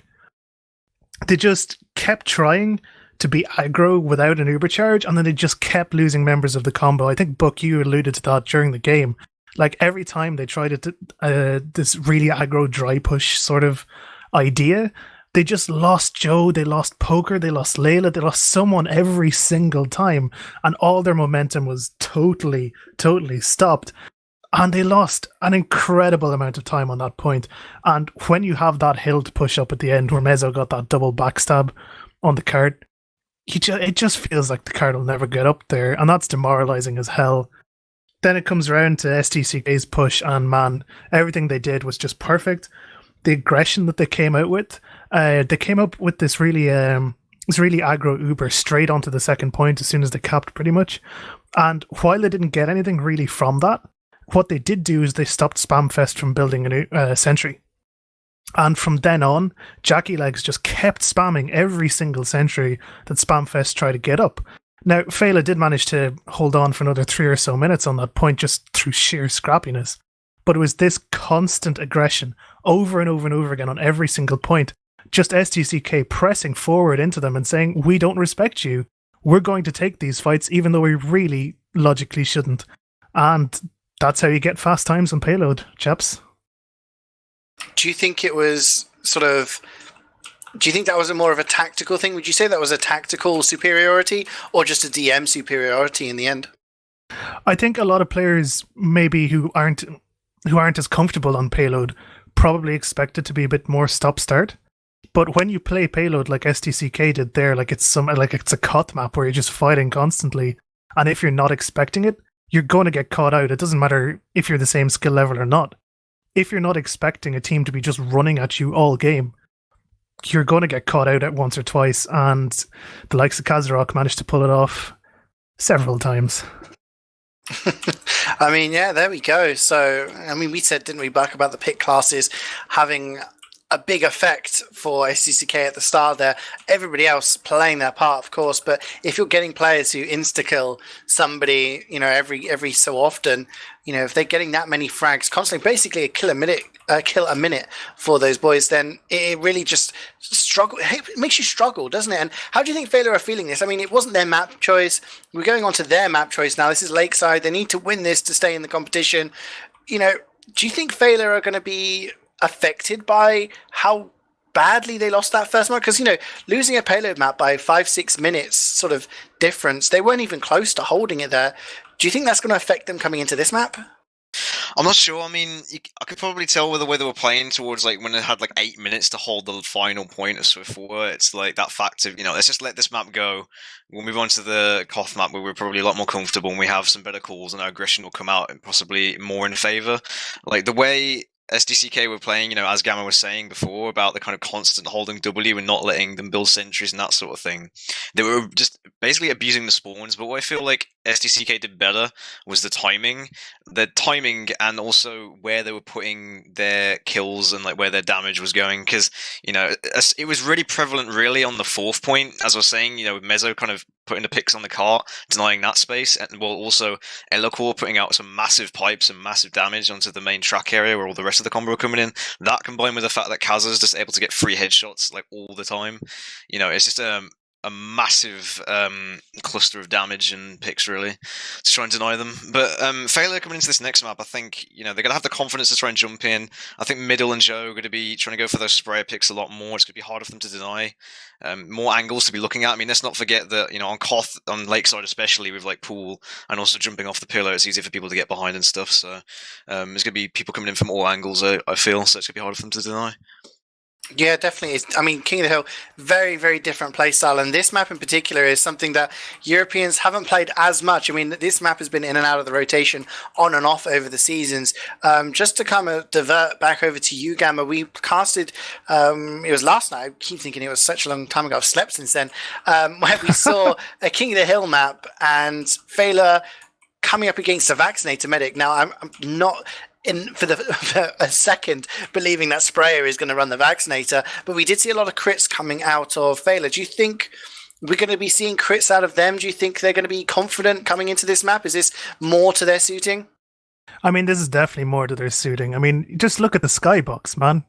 They just kept trying to be aggro without an uber charge, and then they just kept losing members of the combo. I think, Buck, you alluded to that during the game. Like, every time they tried this really aggro dry push sort of idea, they just lost Joe, they lost Poker, they lost Layla, they lost someone every single time, and all their momentum was totally stopped. And they lost an incredible amount of time on that point. And when you have that hill to push up at the end, where Mezzo got that double backstab on the card, it just feels like the card will never get up there, and that's demoralizing as hell. Then it comes around to SDCK's push, and man, everything they did was just perfect. The aggression that they came out with, they came up with this really aggro uber straight onto the 2nd point as soon as they capped, pretty much. And while they didn't get anything really from that, what they did do is they stopped Spamfest from building a sentry. And from then on, Jackie Legs just kept spamming every single sentry that Spamfest tried to get up. Now, Feila did manage to hold on for another 3 or so minutes on that point just through sheer scrappiness. But it was this constant aggression over and over and over again on every single point. Just SDCK pressing forward into them and saying, we don't respect you. We're going to take these fights even though we really logically shouldn't. And that's how you get fast times on payload, chaps.
Do you think it was do you think that was more of a tactical thing? Would you say that was a tactical superiority or just a DM superiority in the end?
I think a lot of players maybe who aren't as comfortable on payload probably expect it to be a bit more stop-start. But when you play payload like SDCK did there, like it's a cut map where you're just fighting constantly, and if you're not expecting it, you're going to get caught out. It doesn't matter if you're the same skill level or not. If you're not expecting a team to be just running at you all game, you're going to get caught out at once or twice, and the likes of Kazarok managed to pull it off several times.
I mean, yeah, there we go. So, I mean, we said, didn't we, Buck, about the pick classes having a big effect for SDCK at the start there. Everybody else playing their part, of course, but if you're getting players who insta-kill somebody, you know, every so often, you know, if they're getting that many frags constantly, basically a kill a minute for those boys, then it really just it makes you struggle, doesn't it? And how do you think Feila are feeling this? I mean, it wasn't their map choice. We're going on to their map choice now. This is Lakeside. They need to win this to stay in the competition. You know, do you think Feila are going to be affected by how badly they lost that first map? Because, you know, losing a payload map by 5-6 minutes sort of difference, they weren't even close to holding it there. Do you think that's going to affect them coming into this map?
I'm not sure. I mean, I could probably tell with the way they were playing towards like when they had like 8 minutes to hold the final point of Swiftwater. It's like that fact of, let's just let this map go. We'll move on to the Koth map where we're probably a lot more comfortable and we have some better calls and our aggression will come out and possibly more in favor. Like the way SDCK were playing, as Gamma was saying before about the kind of constant holding W and not letting them build sentries and that sort of thing. They were just basically abusing the spawns, but what I feel like SDCK did better was the timing and also where they were putting their kills and like where their damage was going, because, it was really prevalent really on the 4th point, as I was saying, with Mezzo kind of putting the picks on the cart, denying that space, and also Elokor putting out some massive pipes and massive damage onto the main track area where all the rest of the combo are coming in. That combined with the fact that Kazza's just able to get free headshots like all the time, it's just a massive cluster of damage and picks really to try and deny them. But Feila coming into this next map, I think they're going to have the confidence to try and jump in. I think Middle and Joe are going to be trying to go for those sprayer picks a lot more. It's going to be harder for them to deny. More angles to be looking at. I mean, let's not forget that on Koth, on Lakeside especially, with like Pool and also jumping off the pillar, it's easy for people to get behind and stuff. So there's going to be people coming in from all angles, I feel, so it's going to be harder for them to deny.
Yeah, definitely. I mean, King of the Hill, very, very different playstyle. And this map in particular is something that Europeans haven't played as much. I mean, this map has been in and out of the rotation on and off over the seasons. Just to kind of divert back over to you, Gamma, we casted, it was last night, I keep thinking it was such a long time ago, I've slept since then, where we saw a King of the Hill map and Feila coming up against a Vaccinator medic. Now, I'm not for a second believing that Sprayer is going to run the Vaccinator, but we did see a lot of crits coming out of Feila. Do you think we're going to be seeing crits out of them? Do you think they're going to be confident coming into this map? Is this more to their suiting?
I mean, this is definitely more to their suiting. I mean, just look at the skybox, man.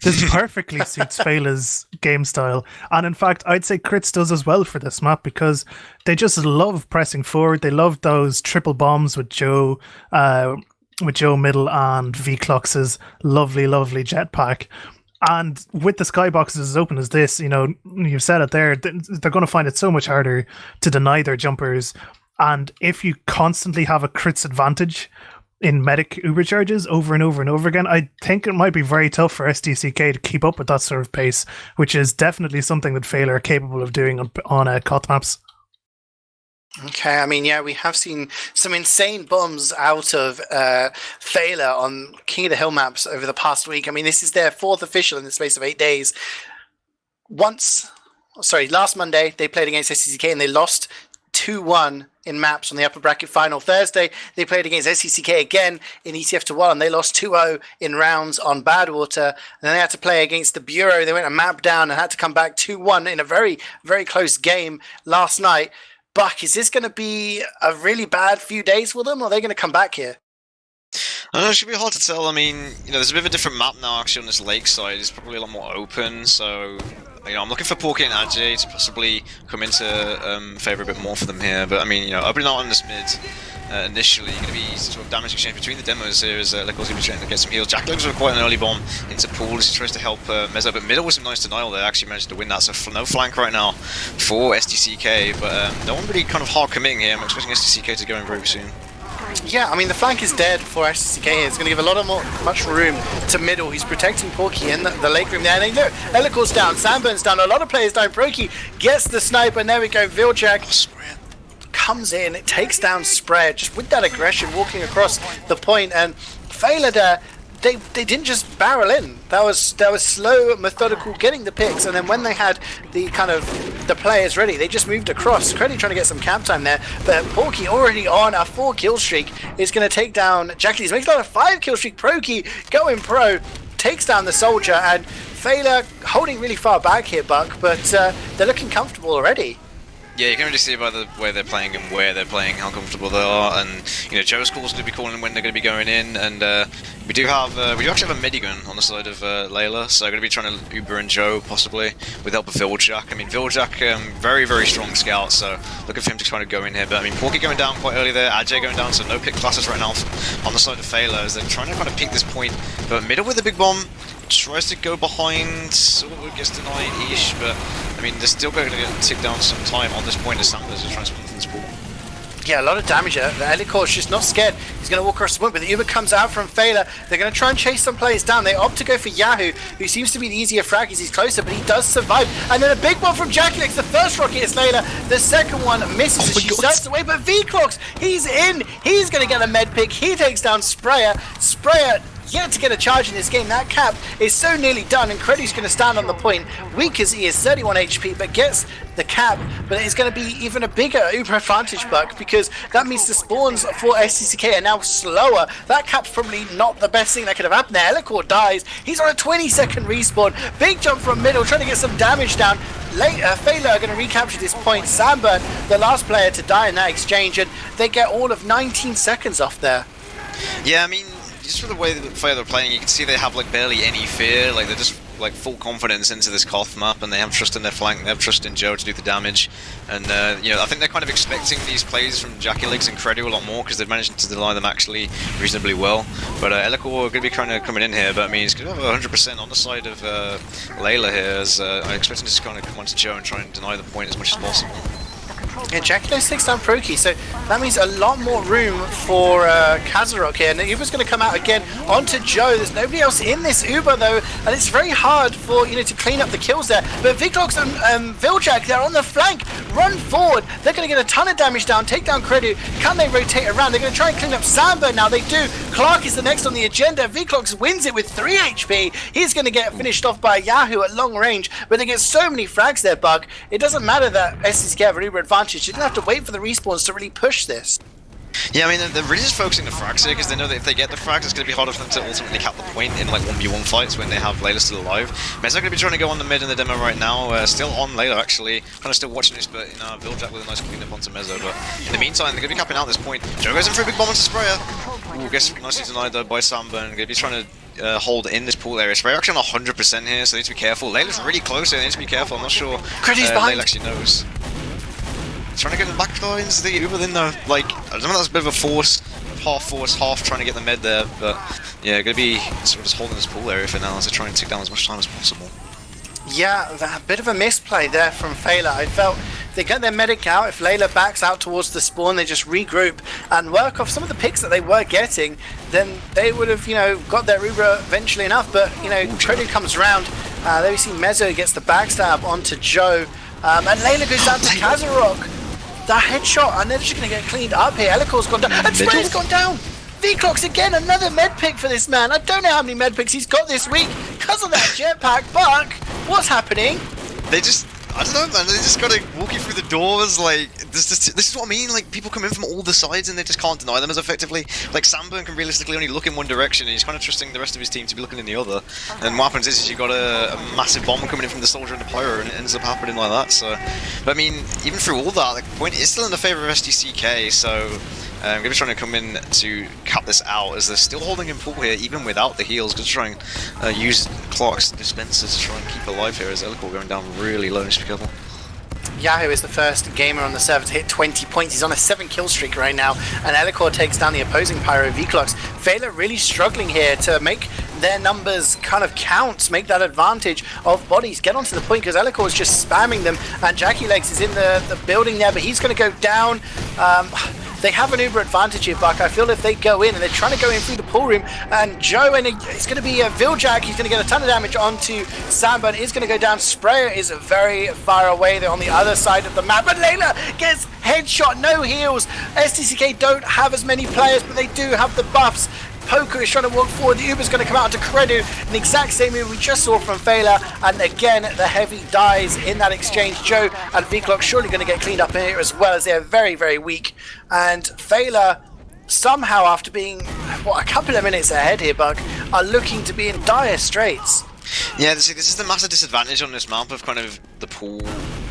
This perfectly suits Feila's game style. And in fact, I'd say Crits does as well for this map because they just love pressing forward. They love those triple bombs with Joe Middle and V-Clux's lovely, lovely jetpack. And with the skyboxes as open as this, you've said it there, they're going to find it so much harder to deny their jumpers. And if you constantly have a crits advantage in medic Uber charges over and over and over again, I think it might be very tough for SDCK to keep up with that sort of pace, which is definitely something that Feila are capable of doing on COT maps.
Okay, I mean, yeah, we have seen some insane bombs out of Feila on King of the Hill maps over the past week. I mean, this is their 4th official in the space of 8 days. Last Monday, they played against SDCK and they lost 2-1 in maps on the upper bracket final. Thursday, they played against SDCK again in ETF2 and they lost 2-0 in rounds on Badwater. And then they had to play against the Bureau. They went a map down and had to come back 2-1 in a very, very close game last night. Buck, is this going to be a really bad few days for them, or are they going to come back here?
I don't know, it should be hard to tell. I mean, there's a bit of a different map now, actually, on this Lakeside. It's probably a lot more open, so, I'm looking for Porky and Ajay to possibly come into favour a bit more for them here. But, I mean, opening out on this mid, initially, going to be sort of damage exchange between the demos here as Lekor's going to be trying to get some heals. Jack looks for quite an early bomb into Pool as he tries to help Mezzo, but Middle with some nice denial there, actually managed to win that, so no flank right now for SDCK, but no one really kind of hard committing here. I'm expecting SDCK to go in very soon.
Yeah, I mean, the flank is dead for SDCK. It's going to give a lot of much room to Middle. He's protecting Porky in the lake room there. And look, Elikor's down, Sandburn's down, a lot of players down. Proki gets the sniper, and there we go. Viljak comes in, it takes down Spread, just with that aggression, walking across the point. And Feila there, they didn't just barrel in. That was slow, methodical, getting the picks, and then when they had the players ready, they just moved across. Creddy trying to get some camp time there, but Porky already on a 4 kill streak is going to take down Jack Lee's. Makes a 5 kill streak. Proki going pro, takes down the soldier, and Feila holding really far back here, Buck, but they're looking comfortable already.
Yeah, you can really see by the way they're playing and where they're playing how comfortable they are, and Joe's calls going to be calling when they're going to be going in, and we do actually have a Medigun on the side of Layla, so they're going to be trying to Uber and Joe possibly with help of Viljak. I mean, Viljak, very, very strong scout, so looking for him to try to go in here, but I mean, Porky going down quite early there, Ajay going down, so no pick classes right now on the side of Feila as they're trying to kind of pick this point, but Middle with a big bomb, tries to go behind, sort of gets denied-ish, but I mean, they're still going to tick down some time on this point as Sanders is trying to split this ball.
Yeah, a lot of damage there. The Elicor's just not scared. He's going to walk across the point, but the Uber comes out from Feila. They're going to try and chase some players down. They opt to go for Yahoo, who seems to be the easier frag as he's closer, but he does survive. And then a big one from JackeyLegs. The first rocket is Layla. The second one misses as she starts away, but Vclox, he's in. He's going to get a med pick. He takes down Sprayer. Sprayer yet to get a charge in this game. That cap is so nearly done, and Credu's going to stand on the point. Weak as he is, 31 HP, but gets the cap. But it's going to be even a bigger Uber advantage, Buck, because that means the spawns for SDCK are now slower. That cap's probably not the best thing that could have happened there. Elicor dies. He's on a 20-second respawn. Big jump from middle, trying to get some damage down. Feila are going to recapture this point. Samburn, the last player to die in that exchange, and they get all of 19 seconds off there.
Yeah, I mean, just for the way that Feila are playing, you can see they have like barely any fear. Like they're just like full confidence into this Koth map, and they have trust in their flank. They have trust in Joe to do the damage, and you know, I think they're kind of expecting these plays from JackeyLegs and Credu a lot more because they've managed to deny them actually reasonably well. But Elicor are going to be kind of coming in here, but I mean, it's going to have 100% on the side of Layla here, as I expect him to just kind of come onto Joe and try and deny the point as much as possible.
Yeah, JackeyLegs takes down Proki, so that means a lot more room for Kazarok here. And the Uber's going to come out again onto Joe. There's nobody else in this Uber though, and it's very hard for to clean up the kills there. But Vclox and Viljak, they're on the flank. Run forward. They're going to get a ton of damage down. Take down Credu. Can they rotate around? They're going to try and clean up Samba now. They do. Clark is the next on the agenda. Vclox wins it with 3 HP. He's going to get finished off by Yahoo at long range, but they get so many frags there, Bug. It doesn't matter that SDCK have an Uber advantage. You don't have to wait for the respawns to really push this.
Yeah, I mean, they're really just focusing the frags here because they know that if they get the frags, it's going to be harder for them to ultimately cap the point in like 1v1 fights when they have Layla still alive. Mezzo going to be trying to go on the mid in the demo right now, still on Layla actually, kind of still watching this, but Viljak with a nice clean up onto Mezzo. But in the meantime, they're going to be capping out this point. Joe goes in for a big bomb onto Sprayer. Ooh, gets nicely denied though by Samburn. Going to be trying to hold in this pool area. Sprayer actually on 100% here, so they need to be careful. Layla's really close here, they need to be careful. I'm not sure Layla actually knows. Trying to get the back lines, the Uber in there, like, I don't know, that was a bit of a force, half trying to get the med there, but yeah, gonna be sort of just holding this pool area for now as they try and take down as much time as possible.
Yeah, a bit of a misplay there from Feila. I felt they get their medic out. If Layla backs out towards the spawn, they just regroup and work off some of the picks that they were getting, then they would have, got their Uber eventually enough, but, Credu comes around. There we see Mezzo gets the backstab onto Joe, and Layla goes down to Kazarok. That headshot, and they're just going to get cleaned up here. Elicor's gone down, and Sprayer's gone down! Vclox again, another med pick for this man. I don't know how many med picks he's got this week because of that jetpack, Buck. What's happening?
They just, I don't know, man. They just gotta walk you through the doors. Like this is what I mean. Like people come in from all the sides and they just can't deny them as effectively. Like Samburn can realistically only look in one direction, and he's kind of trusting the rest of his team to be looking in the other. And what happens is you got a massive bomb coming in from the soldier and the pyro, and it ends up happening like that. So, but I mean, even through all that, like, the point is still in the favor of SDCK. So. I'm going to be trying to come in to cut this out as they're still holding in pool here even without the heals. Going to try and use Clark's dispensers to try and keep alive here as Elicor going down really low. Just be careful.
Yahoo is the first gamer on the server to hit 20 points. He's on a 7 kill streak right now, and Elicor takes down the opposing Pyro Vclox. Feila really struggling here to make their numbers kind of count, make that advantage of bodies, get onto the point because Elicor is just spamming them, and JackeyLegs is in the building there, but he's going to go down. They have an Uber advantage here, Buck. I feel if they go in, and they're trying to go in through the pool room, and Joe, and it's going to be a Viljak. He's going to get a ton of damage onto Samba, and is going to go down. Sprayer is very far away. They're on the other side of the map, and Layla gets headshot, no heals. SDCK don't have as many players, but they do have the buffs. Poker is trying to walk forward. The Uber's going to come out to Credu. An exact same move we just saw from Feila. And again, the heavy dies in that exchange. Joe and Vclox surely going to get cleaned up in here as well, as they're very, very weak. And Feila, somehow, after being, a couple of minutes ahead here, Buck, are looking to be in dire straits.
Yeah, this is the massive disadvantage on this map of kind of the pool,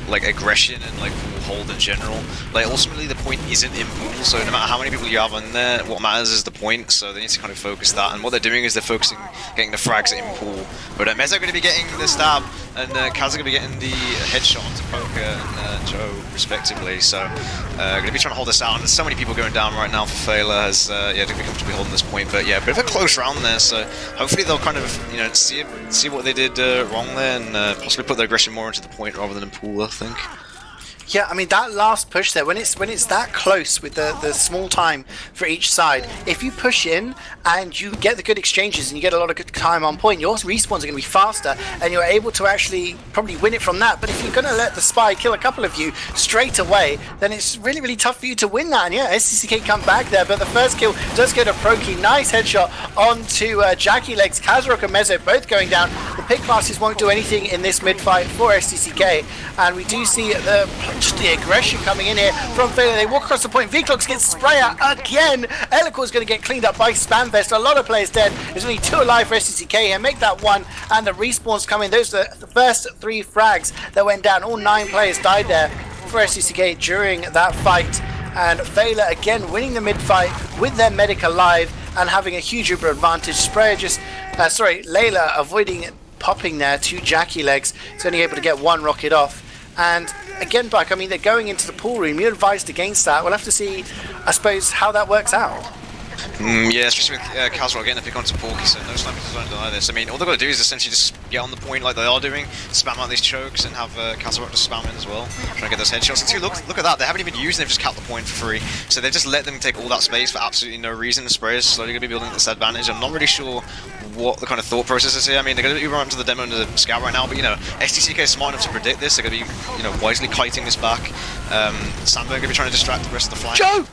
like aggression and like pool hold in general. Like ultimately the point isn't in pool, so no matter how many people you have in there, what matters is the point. So they need to kind of focus that, and what they're doing is they're focusing getting the frags in pool. But Mezzo are going to be getting the stab, and Kaz are going to be getting the headshot onto Poker and Joe respectively. So going to be trying to hold this out, and there's so many people going down right now for Feila as yeah, they're going to be comfortably holding this point. But yeah, a bit of a close round there. So hopefully they'll kind of see what they did wrong there, and possibly put their aggression more into the point rather than in pool, I think.
Yeah, I mean that last push there, when it's that close with the small time for each side, if you push in and you get the good exchanges and you get a lot of good time on point, your respawns are going to be faster and you're able to actually probably win it from that. But if you're going to let the spy kill a couple of you straight away, then it's really, really tough for you to win that. And yeah, SDCK come back there, but the first kill does go to Proki. Nice headshot onto Jackie Legs. Kazarok and Mezzo both going down. The pick classes won't do anything in this mid fight for SDCK, and we do see just the aggression coming in here from Feila. They walk across the point. Vclox gets sprayer again. Elikor is going to get cleaned up by Spamfest. A lot of players dead. There's only 2 alive for SDCK here. Make that 1, and the respawns come in. Those are the first 3 frags that went down. All 9 players died there for SDCK during that fight. And Feila again winning the mid fight with their medic alive and having a huge Uber advantage. Sprayer just, Layla avoiding popping there to Jackie Legs. He's only able to get 1 rocket off. And again, Buck, I mean, they're going into the pool room. You're advised against that. We'll have to see, I suppose, how that works out.
Yeah, especially with Kazarok getting the pick onto Porky, so no snipers don't deny this. I mean, all they've got to do is essentially just get on the point like they are doing, spam out these chokes, and have Kazarok just spam in as well, trying to get those headshots. And 2, look at that, they haven't even used it, they've just capped the point for free. So they just let them take all that space for absolutely no reason. The Sprayer is slowly going to be building this advantage. I'm not really sure what the kind of thought process is here. I mean, they're going to be running to the demo and the scout right now, but you know, SDCK is smart enough to predict this. They're going to be, you know, wisely kiting this back. Sandberg going to be trying to distract the rest of the flank.
Joe!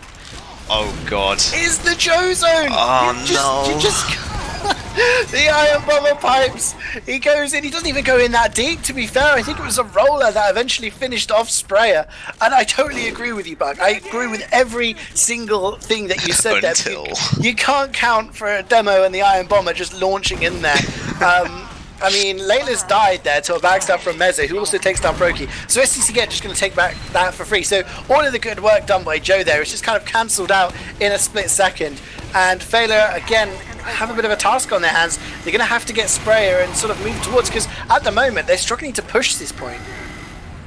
Oh god.
Is the Joe zone!
Oh
you just the iron bomber pipes. He goes in. He doesn't even go in that deep. To be fair, I think it was a roller that eventually finished off Sprayer. And I totally agree with you, Buck. I agree with every single thing that you said there. You can't count for a demo and the iron bomber just launching in there. I mean, Layla's died there to a backstab from Mezzo, who also takes down Proki. So SDCK just going to take back that for free. So all of the good work done by Joe there is just kind of cancelled out in a split second. And Feila, again, have a bit of a task on their hands. They're going to have to get Sprayer and sort of move towards, because at the moment, they're struggling to push this point.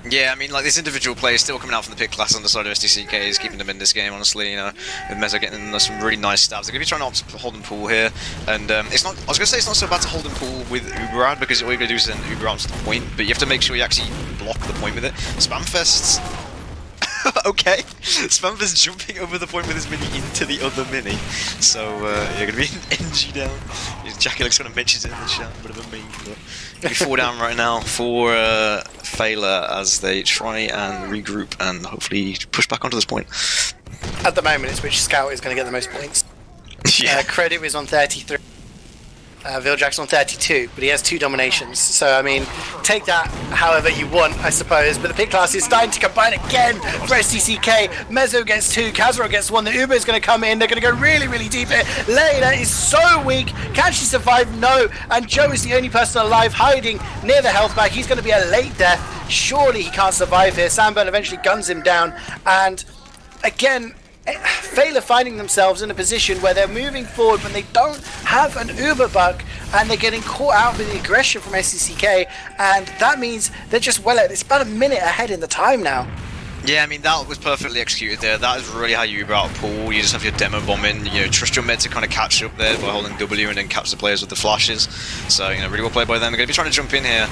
Yeah, I mean, like, this individual player is still coming out from the pick class on the side of SDCK is keeping them in this game, honestly, you know, with Mezzo getting some really nice stabs. They're going to be trying to hold and pull here, and it's not, I was going to say it's not so bad to hold and pull with Uberad, because all you're going to do is send Uber out to the point, but you have to make sure you actually block the point with it. Spamfest, okay, Spamfest jumping over the point with his mini into the other mini, so you're going to be an NG down. Jackie Legs kind of mentions it in the chat, a bit of a meme, but going to be 4 down right now for Feila as they try and regroup and hopefully push back onto this point.
At the moment, it's which scout is going to get the most points.
Yeah.
Credit is on 33. Viljack's on 32, but he has 2 dominations. So, I mean, take that however you want, I suppose. But the pick class is starting to combine again for SDCK. Mezzo gets 2, Kazarok gets 1. The Uber is going to come in. They're going to go really, really deep here. Layla is so weak. Can she survive? No. And Joe is the only person alive hiding near the health bag. He's going to be a late death. Surely he can't survive here. Samburn eventually guns him down. And again, Feila finding themselves in a position where they're moving forward when they don't have an Uber buck, and they're getting caught out with the aggression from SDCK, and that means they're just it's about a minute ahead in the time now.
Yeah, I mean, that was perfectly executed there. That is really how you Uber out pool. You just have your demo bombing, you know, trust your med to kind of catch up there by holding W and then catch the players with the flashes. So, you know, really well played by them. They're going to be trying to jump in here.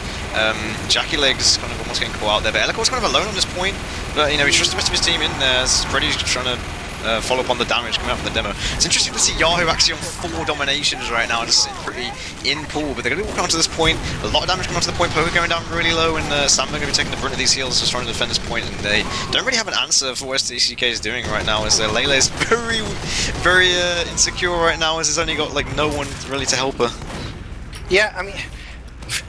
Jackie Legs kind of almost getting caught out there, but Elikor's kind of alone on this point. But, you know, he trusts the rest of his team in there. Freddy's trying to follow up on the damage coming out from the demo. It's interesting to see Yahoo actually on 4 dominations right now, just sitting pretty in pool, but they're going to walk onto this point. A lot of damage coming onto the point, Poker going down really low, and Sam are going to be taking the brunt of these heals, just trying to defend this point, and they don't really have an answer for what SDCK is doing right now, as Layla is very, very insecure right now, as there's only got like no one really to help her.
Yeah, I mean,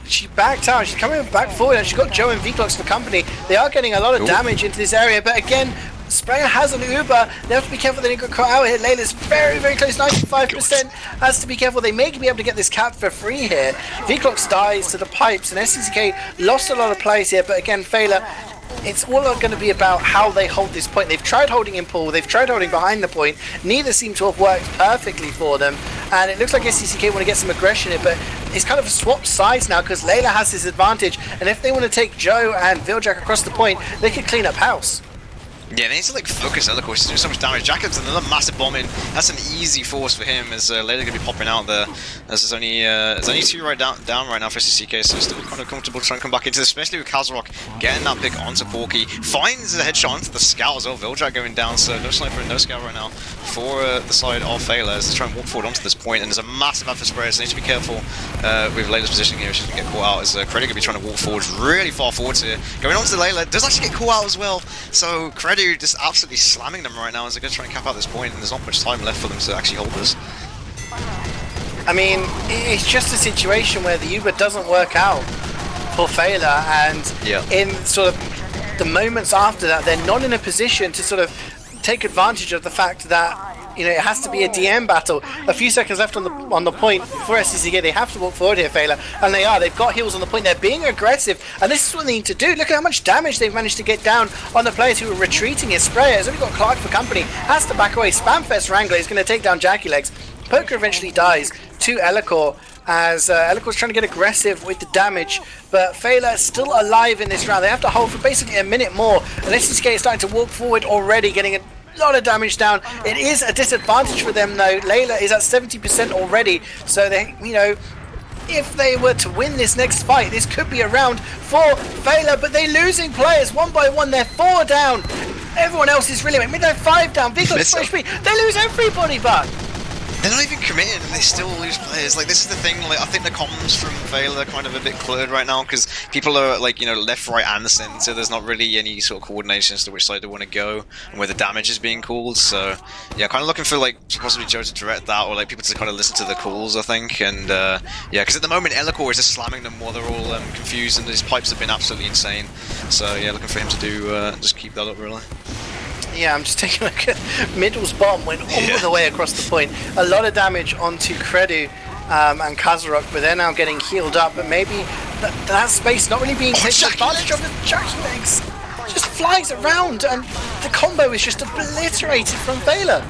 she backed out, she's coming back forward, and she's got Joe and Vclox for company. They are getting a lot of damage into this area, but again, Sprayer has an Uber. They have to be careful they don't get caught out here. Layla's very, very close, 95%. Has to be careful. They may be able to get this cap for free here. Vclox dies to the pipes, and SDCK lost a lot of plays here, but again, Feila, it's all going to be about how they hold this point. They've tried holding in pool, they've tried holding behind the point. Neither seem to have worked perfectly for them, and it looks like SDCK want to get some aggression in, but it's kind of a swapped sides now because Layla has this advantage, and if they want to take Joe and Viljack across the point, they could clean up house.
Yeah, they need to like focus Eloquo. He's doing so much damage. Jacob's another massive bomb in. That's an easy force for him as Layla gonna be popping out there. As there's only 2 right down right now for SDCK, so it's still kind of comfortable trying to come back into this, especially with Kazarok getting that pick onto Porky. Finds a headshot onto the scout as well. Vildrak going down, so no sniper and no scout right now for the side of Feila as they try and walk forward onto this point. And there's a massive alpha spray, so they need to be careful with Layla's positioning here. She's gonna get caught out as Credit gonna be trying to walk forward really far forwards here. Going on to the Layla, does actually get caught out as well. So Credit just absolutely slamming them right now as they're going to try and cap out this point, and there's not much time left for them to actually hold this.
I mean, it's just a situation where the Uber doesn't work out for Feila, and in sort of the moments after that, they're not in a position to sort of take advantage of the fact that, you know, it has to be a DM battle. A few seconds left on the point for SDCK. They have to walk forward here, Feila, and they are. They've got heals on the point. They're being aggressive, and this is what they need to do. Look at how much damage they've managed to get down on the players who are retreating his sprayer. He's only got Clark for company. Has to back away. Spamfest Wrangler is going to take down Jackie Legs. Poker eventually dies to Eloquo as Eloquo's trying to get aggressive with the damage, but Feila is still alive in this round. They have to hold for basically a minute more, and SDCK is starting to walk forward already, getting a lot of damage down. It is a disadvantage for them though. Layla is at 70% already, so they, you know, if they were to win this next fight, this could be a round for Feila, but they're losing players one by one. They're 4 down. Everyone else is really, they're 5 down. They lose everybody, but
they're not even committed and they still lose players. Like, this is the thing, like, I think the comms from Feila are kind of a bit blurred right now because people are, like, you know, left, right and centre. There's not really any sort of coordination as to which side they want to go and where the damage is being called. So, yeah, kind of looking for, like, possibly Joe to direct that or, like, people to kind of listen to the calls, I think. And, yeah, because at the moment, Eloquo is just slamming them while they're all confused and his pipes have been absolutely insane. So, yeah, looking for him to do, just keep that up, really.
Yeah, I'm just taking a look at Middle's bomb, went all the way across the point. A lot of damage onto Credu and Kazarok, but they're now getting healed up. But maybe that space not really being taken advantage of. The Jackie Legs just flies around, and the combo is just obliterated from Feila.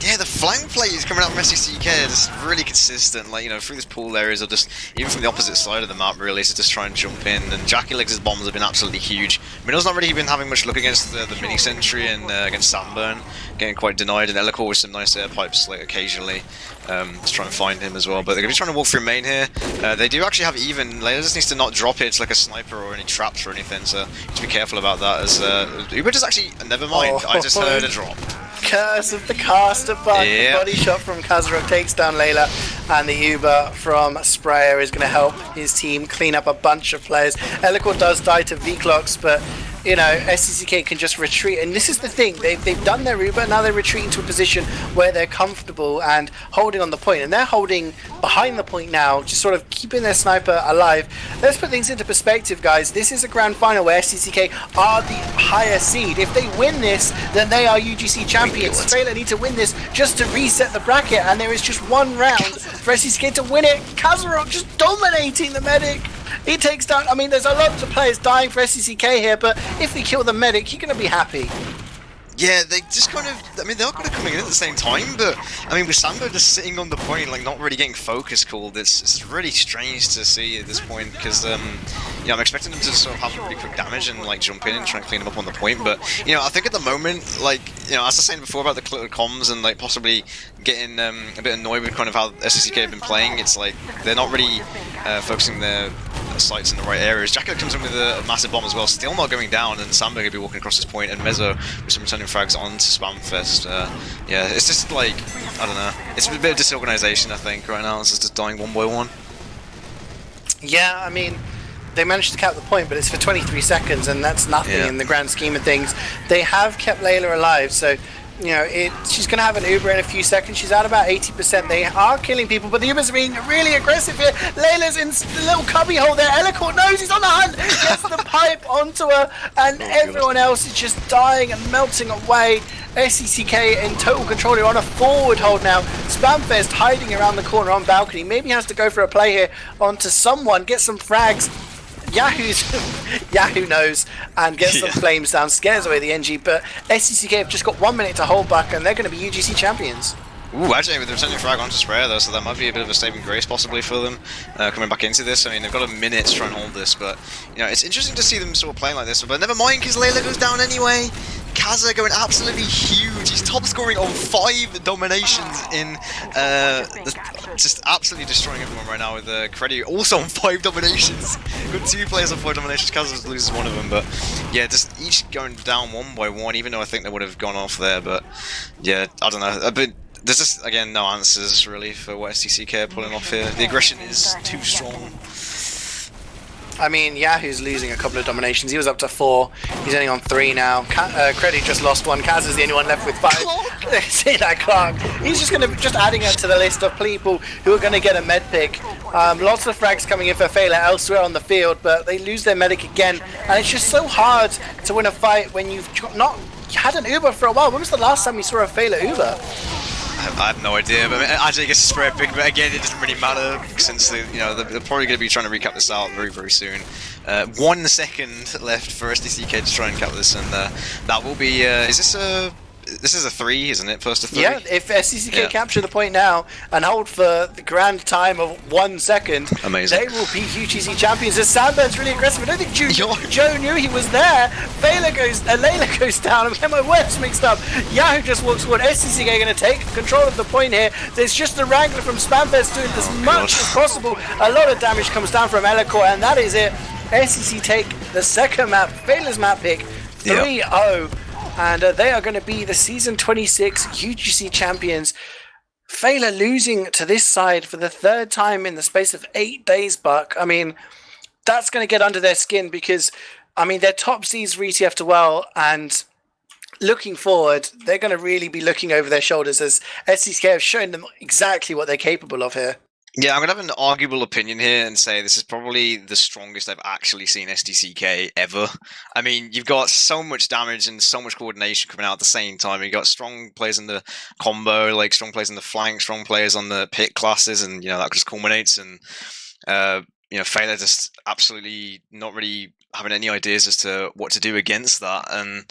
Yeah, the flank play is coming out from SDCK is really consistent, like, you know, through this pool areas or just even from the opposite side of the map, really, to just try and jump in. And Jackie Legs' bombs have been absolutely huge. Minnow's not really been having much luck against the mini sentry and against Sunburn, getting quite denied. And Eloquo with some nice air pipes, like, occasionally, to try and find him as well. But they're going to be trying to walk through main here. They do actually have even. Layla just needs to not drop it like a sniper or any traps or anything, so you have to be careful about that. As Uber just actually, never mind, I just heard a drop.
Curse of the caster bug. The body shot from Kazarok takes down Layla, and the Uber from Sprayer is going to help his team clean up a bunch of players. Eloquo does die to V-Clocks, but you know, SDCK can just retreat, and this is the thing, they've done their Uber, now they're retreating to a position where they're comfortable and holding on the point, and they're holding behind the point now, just sort of keeping their sniper alive. Let's put things into perspective, guys. This is a grand final where SDCK are the higher seed. If they win this, then they are UGC champions. Feila need to win this just to reset the bracket, and there is just one round for SDCK to win it. Kazarok just dominating the medic. He takes down, I mean, there's a lot of players dying for SDCK here, but if they kill the medic, you're going to be happy.
Yeah, they just kind of, I mean, they're all kind of coming in at the same time, but, I mean, with Sambo just sitting on the point, like, not really getting focus called, it's really strange to see at this point, because, yeah, I'm expecting them to sort of have really quick damage and, like, jump in and try and clean them up on the point, but, you know, I think at the moment, like, you know, as I was saying before about the comms and, like, possibly getting a bit annoyed with kind of how SDCK have been playing, it's like, they're not really focusing their sights in the right areas. Jacko comes in with a massive bomb as well, still not going down, and Sambo going to be walking across this point, and Mezzo with some returning frags onto Spamfest. Yeah, it's just like, I don't know, it's a bit of disorganization, I think, right now. It's just dying one by one.
Yeah, I mean, they managed to cap the point, but it's for 23 seconds, and that's nothing in the grand scheme of things. They have kept Layla alive, so you know, she's going to have an Uber in a few seconds. She's at about 80%. They are killing people, but the Ubers are being really aggressive here. Layla's in the little cubby hole there. Eloquo knows he's on the hunt. Gets the pipe onto her, and everyone else is just dying and melting away. SDCK in total control. They're on a forward hold now. Spamfest hiding around the corner on balcony. Maybe he has to go for a play here onto someone. Get some frags. Yahoo knows and gets some flames down, scares away the NG, but SDCK have just got 1 minute to hold back, and they're going to be UGC champions.
Ooh, actually, with the returning frag onto Sprayer though, so that might be a bit of a saving grace possibly for them coming back into this. I mean, they've got a minute to try and hold this, but you know, it's interesting to see them sort of playing like this. But never mind, because Layla goes down anyway. Kaza going absolutely huge. He's top scoring on 5 dominations in just absolutely destroying everyone right now with Creddy also on 5 dominations. Got 2 players on 5 dominations. Kaza loses one of them, but yeah, just each going down one by one, even though I think they would have gone off there, but yeah, I don't know. But there's just, again, no answers really for what SDCK are pulling off here. The aggression is too strong.
I mean, Yahoo's losing a couple of dominations. He was up to 4. He's only on 3 now. Creddy just lost 1. Kaz is the only one left with 5. See that clock? He's just adding it to the list of people who are going to get a med pick. Lots of frags coming in for Feila elsewhere on the field, but they lose their medic again. And it's just so hard to win a fight when you've not had an Uber for a while. When was the last time we saw a Feila Uber?
I have no idea, but actually I guess it's very big, but again it doesn't really matter since they're probably going to be trying to recap this out very, very soon. 1 second left for SDCK to try and cap this, and that will be, this is a 3, isn't it? First to 3? Yeah,
if SDCK capture the point now and hold for the grand time of 1 second,
amazing,
they will be UGC champions. As Sandburn's really aggressive. I don't think Joe knew he was there. Layla goes down. I'm getting my words mixed up. Yahoo just walks forward. SDCK are going to take control of the point here. There's just the Wrangler from Spamfest doing as much as possible. A lot of damage comes down from Elikor, and that is it. SDC take the second map, Faila's map pick, 3-0. And they are going to be the Season 26 UGC champions. Feila losing to this side for the 3rd time in the space of 8 days, Buck. I mean, that's going to get under their skin because, I mean, their top seeds re-TF'd well, and looking forward, they're going to really be looking over their shoulders as SDCK have shown them exactly what they're capable of here.
Yeah, I'm going to have an arguable opinion here and say this is probably the strongest I've actually seen SDCK ever. I mean, you've got so much damage and so much coordination coming out at the same time. You've got strong players in the combo, like strong players in the flank, strong players on the pit classes, and, that just culminates. And, Feila just absolutely not really having any ideas as to what to do against that. And,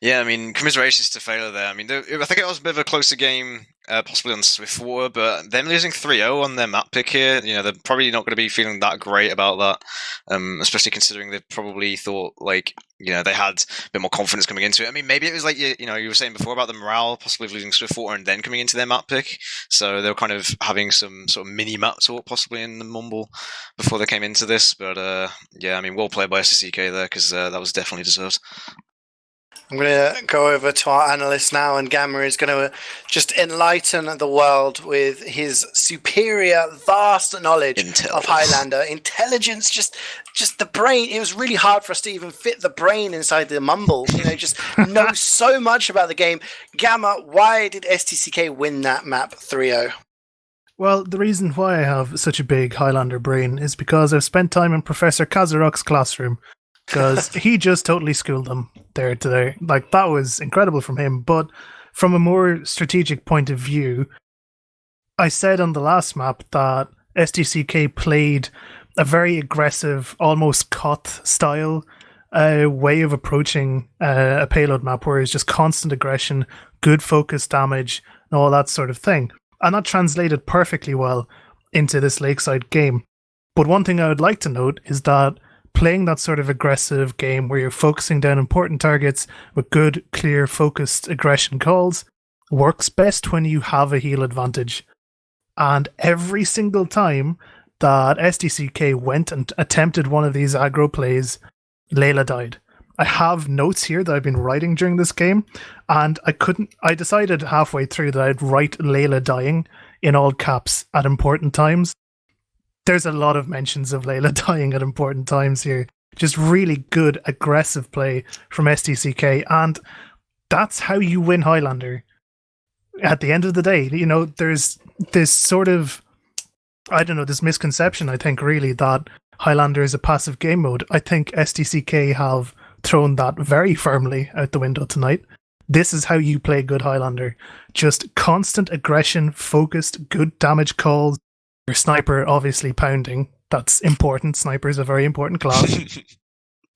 yeah, I mean, commiserations to Feila there. I mean, I think it was a bit of a closer game, possibly on Swiftwater, but them losing 3-0 on their map pick here, they're probably not going to be feeling that great about that, especially considering they probably thought, they had a bit more confidence coming into it. I mean, maybe it was like, you were saying before about the morale, possibly of losing Swiftwater and then coming into their map pick, so they were kind of having some sort of mini-map talk possibly in the mumble before they came into this, but yeah, I mean, well played by SDCK there, because that was definitely deserved.
I'm going to go over to our analyst now, and Gamma is going to just enlighten the world with his superior, vast knowledge of Highlander. Intelligence, just the brain. It was really hard for us to even fit the brain inside the mumble. Just know so much about the game. Gamma, why did SDCK win that map 3-0?
Well, the reason why I have such a big Highlander brain is because I've spent time in Professor Kazarok's classroom. Because he just totally schooled them there today. That was incredible from him. But from a more strategic point of view, I said on the last map that SDCK played a very aggressive, almost COT style way of approaching a payload map, where it's just constant aggression, good focus damage, and all that sort of thing. And that translated perfectly well into this Lakeside game. But one thing I would like to note is that playing that sort of aggressive game where you're focusing down important targets with good, clear, focused aggression calls works best when you have a heal advantage. And every single time that SDCK went and attempted one of these aggro plays, Layla died. I have notes here that I've been writing during this game, and I decided halfway through that I'd write Layla dying in all caps at important times. There's a lot of mentions of Layla dying at important times here. Just really good, aggressive play from SDCK, and that's how you win Highlander. At the end of the day, there's this sort of, this misconception, I think, really, that Highlander is a passive game mode. I think SDCK have thrown that very firmly out the window tonight. This is how you play good Highlander. Just constant aggression, focused, good damage calls. Your sniper obviously pounding. That's important. Sniper is a very important class.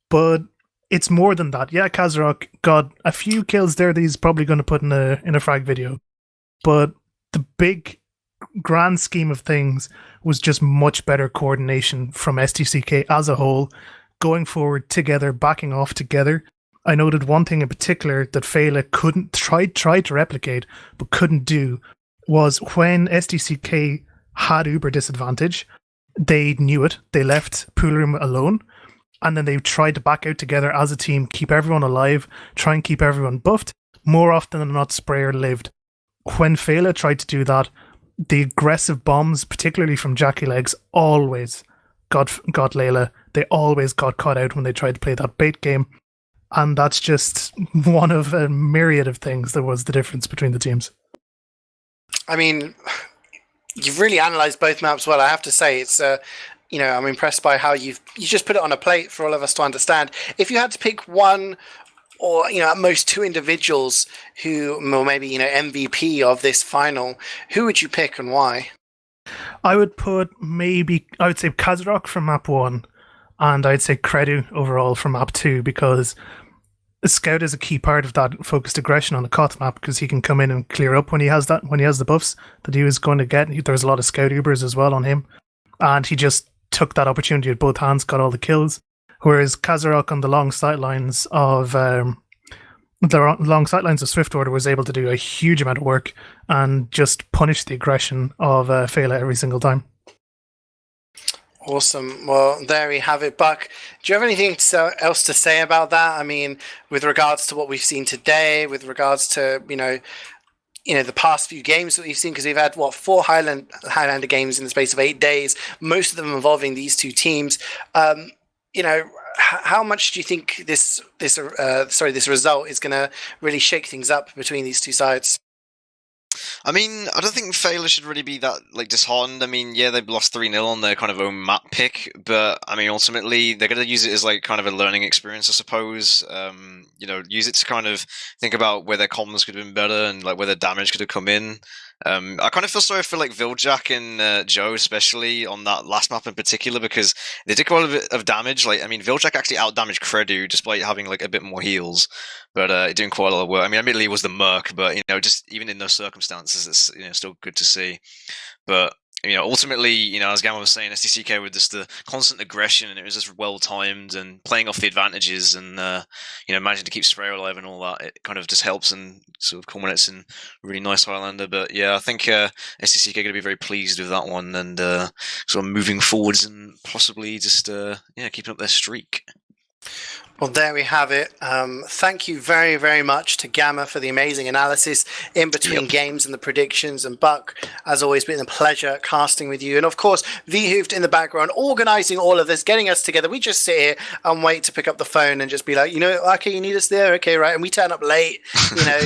But it's more than that. Yeah, Kazarok got a few kills there that he's probably going to put in a frag video. But the big grand scheme of things was just much better coordination from SDCK as a whole, going forward together, backing off together, I noted one thing in particular that Feila couldn't tried to replicate but couldn't do was when SDCK had Uber disadvantage, they knew it. They left Pool Room alone, and then they tried to back out together as a team, keep everyone alive, try and keep everyone buffed. More often than not, Sprayer lived. When Feila tried to do that, the aggressive bombs, particularly from Jackie Legs, always got Layla. They always got caught out when they tried to play that bait game. And that's just one of a myriad of things that was the difference between the teams.
I mean, you've really analysed both maps well. I have to say, it's I'm impressed by how you just put it on a plate for all of us to understand. If you had to pick one, or at most two individuals who, or maybe MVP of this final, who would you pick and why?
I would say Kazarok from map 1, and I'd say Credu overall from map 2, because Scout is a key part of that focused aggression on the Koth map, because he can come in and clear up when he has the buffs that he was going to get. There's a lot of Scout Ubers as well on him, and he just took that opportunity with both hands, got all the kills. Whereas Kazarok on the long sightlines of Swiftwater was able to do a huge amount of work and just punish the aggression of Feila every single time.
Awesome. Well, there we have it. Buck, do you have anything else to say about that? I mean, with regards to what we've seen today, with regards to, the past few games that we've seen, because we've had, 4 Highlander games in the space of 8 days, most of them involving these two teams. How much do you think this result is going to really shake things up between these two sides?
I mean, I don't think Feila should really be that disheartened. I mean, yeah, they've lost 3-0 on their kind of own map pick, but I mean, ultimately they're going to use it as kind of a learning experience, I suppose. Use it to kind of think about where their comms could have been better and where their damage could have come in. I kind of feel sorry for Viljak and Joe, especially on that last map in particular, because they did quite a bit of damage. Viljak actually out-damaged Credu despite having a bit more heals, but doing quite a lot of work. I mean, admittedly, it was the Merc, but just even in those circumstances, it's still good to see. But ultimately, as Gamma was saying, SDCK with just the constant aggression, and it was just well timed and playing off the advantages, and managing to keep Sprayer alive and all that. It kind of just helps and sort of culminates in a really nice Highlander. But yeah, I think SDCK are going to be very pleased with that one, and sort of moving forwards and possibly just keeping up their streak.
Well, there we have it. Thank you very, very much to Gamma for the amazing analysis in between games and the predictions. And Buck, as always, been a pleasure casting with you. And of course, Wiethoofd in the background, organizing all of this, getting us together. We just sit here and wait to pick up the phone and just be like, okay, you need us there? Okay, right. And we turn up late,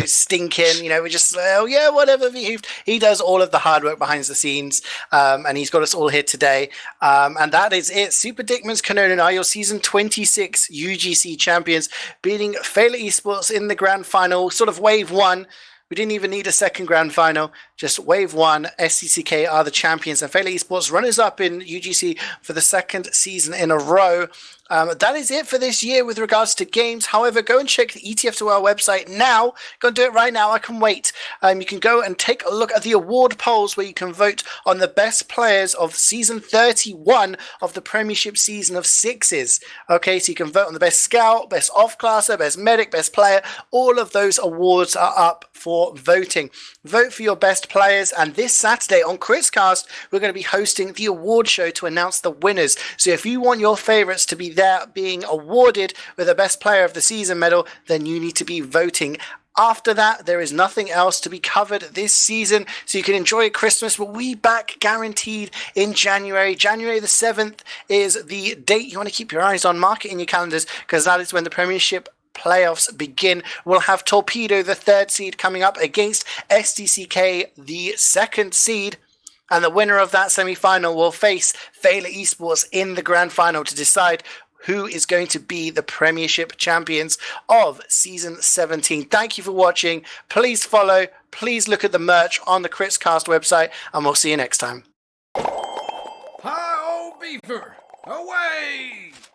stinking, we just, oh yeah, whatever, Wiethoofd. He does all of the hard work behind the scenes. And he's got us all here today. And that is it. Super Dickmann's KANNONEN are your season 26 UGC champions, beating Feila eSports in the grand final, sort of wave 1. We didn't even need a second grand final, just wave 1. SDCK are the champions, and Feila eSports runners up in UGC for the second season in a row. That is it for this year with regards to games. However, go and check the ETF2 website now. Go and do it right now. I can wait. You can go and take a look at the award polls where you can vote on the best players of season 31 of the Premiership season of 6s. Okay, so you can vote on the best scout, best off-classer, best medic, best player. All of those awards are up for voting. Vote for your best players, and this Saturday on Critscast, we're going to be hosting the award show to announce the winners. So if you want your favourites to be there being awarded with the best player of the season medal, then you need to be voting. After that, there is nothing else to be covered this season, so you can enjoy Christmas, but we back guaranteed in January. January the 7th is the date you want to keep your eyes on. Mark it in your calendars, because that is when the Premiership playoffs begin. We'll have Torpedo, the 3rd seed, coming up against SDCK, the 2nd seed. And the winner of that semi-final will face Feila eSports in the grand final to decide who is going to be the Premiership champions of Season 17. Thank you for watching. Please follow. Please look at the merch on the Critscast website, and we'll see you next time.
Hi, old beaver! Away!